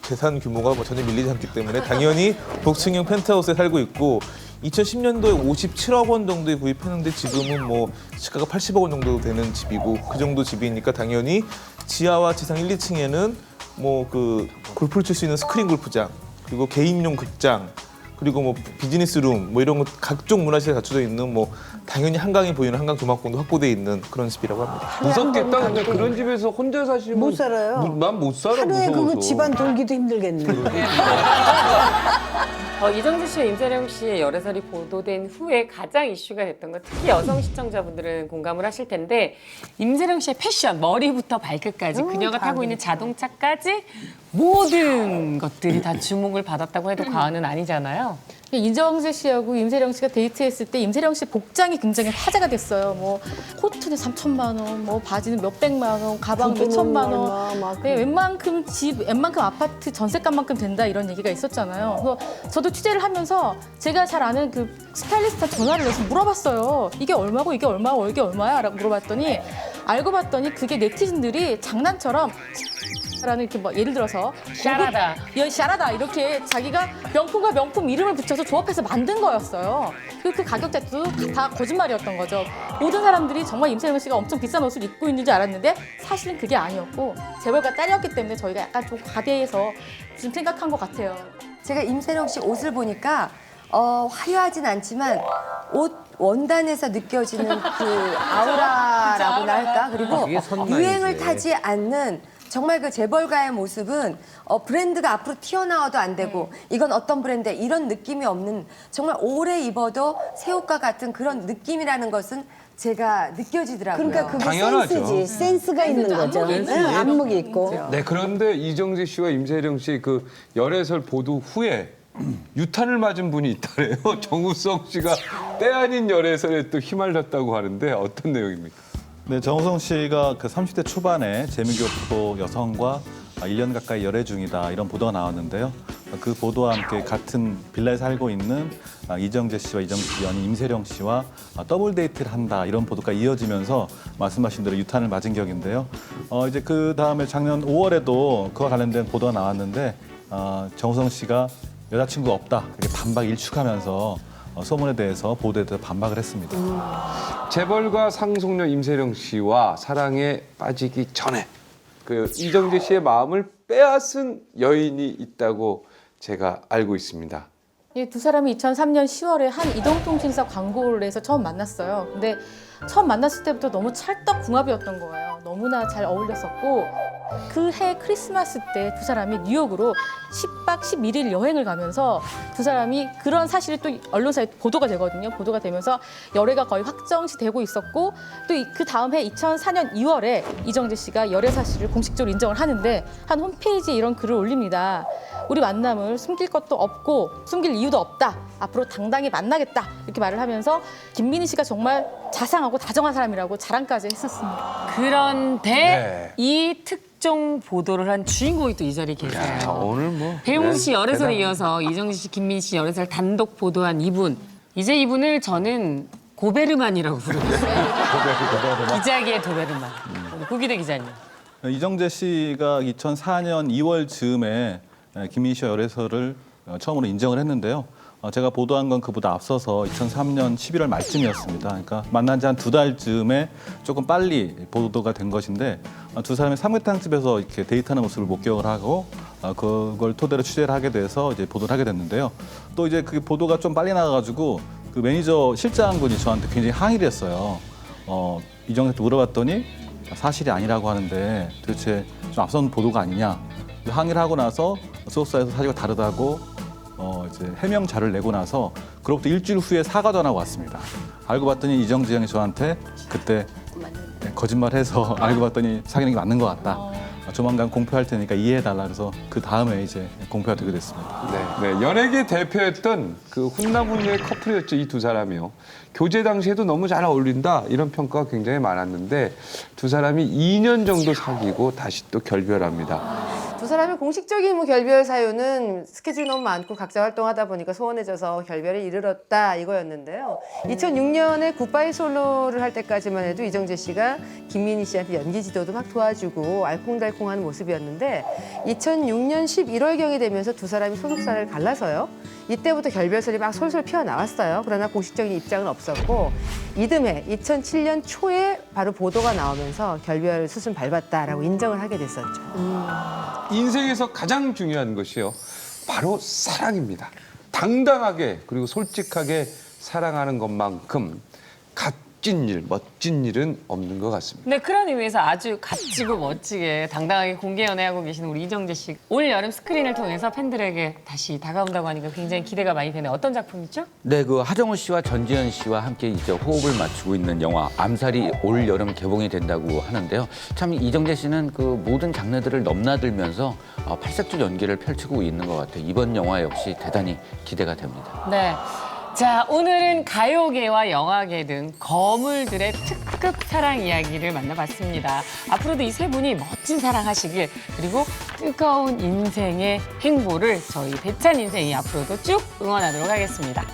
재산 규모가 뭐 전혀 밀리지 않기 때문에 당연히 복층형 펜트하우스에 살고 있고 2010년도에 57억 원 정도에 구입했는데 지금은 뭐 시가가 80억 원 정도 되는 집이고 그 정도 집이니까 당연히 지하와 지상 1, 2층에는 뭐 그 골프를 칠 수 있는 스크린 골프장 그리고 개인용 극장 그리고 뭐 비즈니스룸 뭐 이런 것 각종 문화시설이 갖춰져 있는 뭐 당연히 한강이 보이는 한강 조망공도 확보돼 있는 그런 집이라고 합니다. 무섭겠다. 근데 그런 집에서 혼자 사시면 못 살아요. 난 못 살아 하루에 무서워서. 그거 집안 돌기도 힘들겠네. 이정재 씨와 임세령 씨의 열애설이 보도된 후에 가장 이슈가 됐던 건 특히 여성 시청자분들은 공감을 하실 텐데 임세령 씨의 패션, 머리부터 발끝까지 그녀가 타고 있는 자동차까지 모든 것들이 다 주목을 받았다고 해도 과언은 아니잖아요. 이정재 씨하고 임세령 씨가 데이트했을 때 임세령 씨 복장이 굉장히 화제가 됐어요. 뭐 코트는 3천만 원, 뭐 바지는 몇백만 원, 가방 몇천만 원. 네, 웬만큼 집, 웬만큼 아파트 전세값만큼 된다 이런 얘기가 있었잖아요. 그래서 저도 취재를 하면서 제가 잘 아는 그 스타일리스트한테 전화를 해서 물어봤어요. 이게 얼마고 이게 얼마고 이게 얼마야? 라고 물어봤더니 알고 봤더니 그게 네티즌들이 장난처럼 라는 이렇게 뭐 예를 들어서 샤라다. 샤라다 이렇게 자기가 명품과 명품 이름을 붙여서 조합해서 만든 거였어요. 그 가격대도 다 거짓말이었던 거죠. 모든 사람들이 정말 임세령 씨가 엄청 비싼 옷을 입고 있는 줄 알았는데 사실은 그게 아니었고 재벌가 딸이었기 때문에 저희가 약간 좀 과대해서 좀 생각한 것 같아요. 제가 임세령 씨 옷을 보니까 화려하진 않지만 옷 원단에서 느껴지는 그 아우라라고나 할까? 그리고 그게 선망이지. 유행을 타지 않는 정말 그 재벌가의 모습은 브랜드가 앞으로 튀어나와도 안 되고 이건 어떤 브랜드 이런 느낌이 없는 정말 오래 입어도 새 옷과 같은 그런 느낌이라는 것은 제가 느껴지더라고요. 그러니까 그게 당연하죠. 센스지. 센스가 있는 거죠. 안목이 있고. 네, 그런데 이정재 씨와 임세령 씨 그 열애설 보도 후에 유탄을 맞은 분이 있다래요. 정우성 씨가 때 아닌 열애설에 또 휘말렸다고 하는데 어떤 내용입니까? 네, 정우성 씨가 그 30대 초반에 재미교포 여성과 1년 가까이 열애 중이다 이런 보도가 나왔는데요. 그 보도와 함께 같은 빌라에 살고 있는 이정재 씨와 이정재 씨 연인 임세령 씨와 더블 데이트를 한다 이런 보도가 이어지면서 말씀하신 대로 유탄을 맞은 격인데요. 이제 그 다음에 작년 5월에도 그와 관련된 보도가 나왔는데 정우성 씨가 여자친구가 없다 이렇게 반박 일축하면서 소문에 대해서 보도에 대해서 반박을 했습니다. 재벌가 상속녀 임세령 씨와 사랑에 빠지기 전에 그 이정재 씨의 마음을 빼앗은 여인이 있다고 제가 알고 있습니다. 이 두 사람이 2003년 10월에 한 이동통신사 광고를 해서 처음 만났어요. 근데 처음 만났을 때부터 너무 찰떡궁합이었던 거예요. 너무나 잘 어울렸었고 그 해 크리스마스 때 두 사람이 뉴욕으로 10박 11일 여행을 가면서 두 사람이 그런 사실이 또 언론사에 보도가 되거든요. 보도가 되면서 열애가 거의 확정시 되고 있었고 또 그 다음 해 2004년 2월에 이정재 씨가 열애 사실을 공식적으로 인정을 하는데 한 홈페이지에 이런 글을 올립니다. 우리 만남을 숨길 것도 없고 숨길 이유도 없다. 앞으로 당당히 만나겠다. 이렇게 말을 하면서 김민희 씨가 정말 자상하고 다정한 사람이라고 자랑까지 했었습니다. 그런데 이 특종 보도를 한 주인공이 또 이 자리에 계세요. 야, 오늘 뭐 배용주 씨 열애설에 대단. 이어서 이정재 씨, 김민희 씨 열애설 단독 보도한 이분. 이제 이분을 저는 고베르만이라고 부르겠어요. 기자계의 도베르만. 우리 구기대 기자님. 이정재 씨가 2004년 2월 즈음에 김민희 씨와 열애설을 처음으로 인정을 했는데요. 제가 보도한 건 그보다 앞서서 2003년 11월 말쯤이었습니다. 그러니까 만난 지 한 2달 즈음에 조금 빨리 보도가 된 것인데 두 사람이 삼계탕집에서 이렇게 데이트하는 모습을 목격을 하고 그걸 토대로 취재를 하게 돼서 이제 보도를 하게 됐는데요. 또 이제 그 보도가 좀 빨리 나가가지고 그 매니저 실장분이 저한테 굉장히 항의를 했어요. 이정재한테 물어봤더니 사실이 아니라고 하는데 도대체 좀 앞선 보도가 아니냐. 항의를 하고 나서 소속사에서 사실과 다르다고 이제 해명 자료를 내고 나서 그로부터 일주일 후에 사과 전화가 왔습니다. 알고 봤더니 이정재 형이 저한테 그때 거짓말해서 알고 봤더니 사귀는 게 맞는 것 같다. 조만간 공표할 테니까 이해해달라 그래서 그 다음에 이제 공표가 되게 됐습니다. 네, 연예계 대표였던 그 훈남훈녀의 커플이었죠, 이 두 사람이요. 교제 당시에도 너무 잘 어울린다 이런 평가가 굉장히 많았는데 두 사람이 2년 정도 사귀고 다시 또 결별합니다. 두 사람의 공식적인 뭐 결별 사유는 스케줄이 너무 많고 각자 활동하다 보니까 소원해져서 결별에 이르렀다 이거였는데요. 2006년에 굿바이 솔로를 할 때까지만 해도 이정재 씨가 김민희 씨한테 연기 지도도 막 도와주고 알콩달콩한 모습이었는데 2006년 11월경이 되면서 두 사람이 소속사를 갈라서요. 이때부터 결별설이 막 솔솔 피어나왔어요. 그러나 공식적인 입장은 없었고 이듬해 2007년 초에 바로 보도가 나오면서 결별 수순 밟았다라고 인정을 하게 됐었죠. 인생에서 가장 중요한 것이요. 바로 사랑입니다. 당당하게 그리고 솔직하게 사랑하는 것만큼 멋진 일은 없는 것 같습니다. 네, 그런 의미에서 아주 값지고 멋지게 당당하게 공개 연애하고 계시는 우리 이정재 씨. 올 여름 스크린을 통해서 팬들에게 다시 다가온다고 하니까 굉장히 기대가 많이 되네요. 어떤 작품이죠? 네, 그 하정우 씨와 전지현 씨와 함께 이제 호흡을 맞추고 있는 영화 암살이 올 여름 개봉이 된다고 하는데요. 참 이정재 씨는 그 모든 장르들을 넘나들면서 팔색조 연기를 펼치고 있는 것 같아요. 이번 영화 역시 대단히 기대가 됩니다. 네. 자, 오늘은 가요계와 영화계 등 거물들의 특급 사랑 이야기를 만나봤습니다. 앞으로도 이 세 분이 멋진 사랑하시길, 그리고 뜨거운 인생의 행보를 저희 배찬 인생이 앞으로도 쭉 응원하도록 하겠습니다.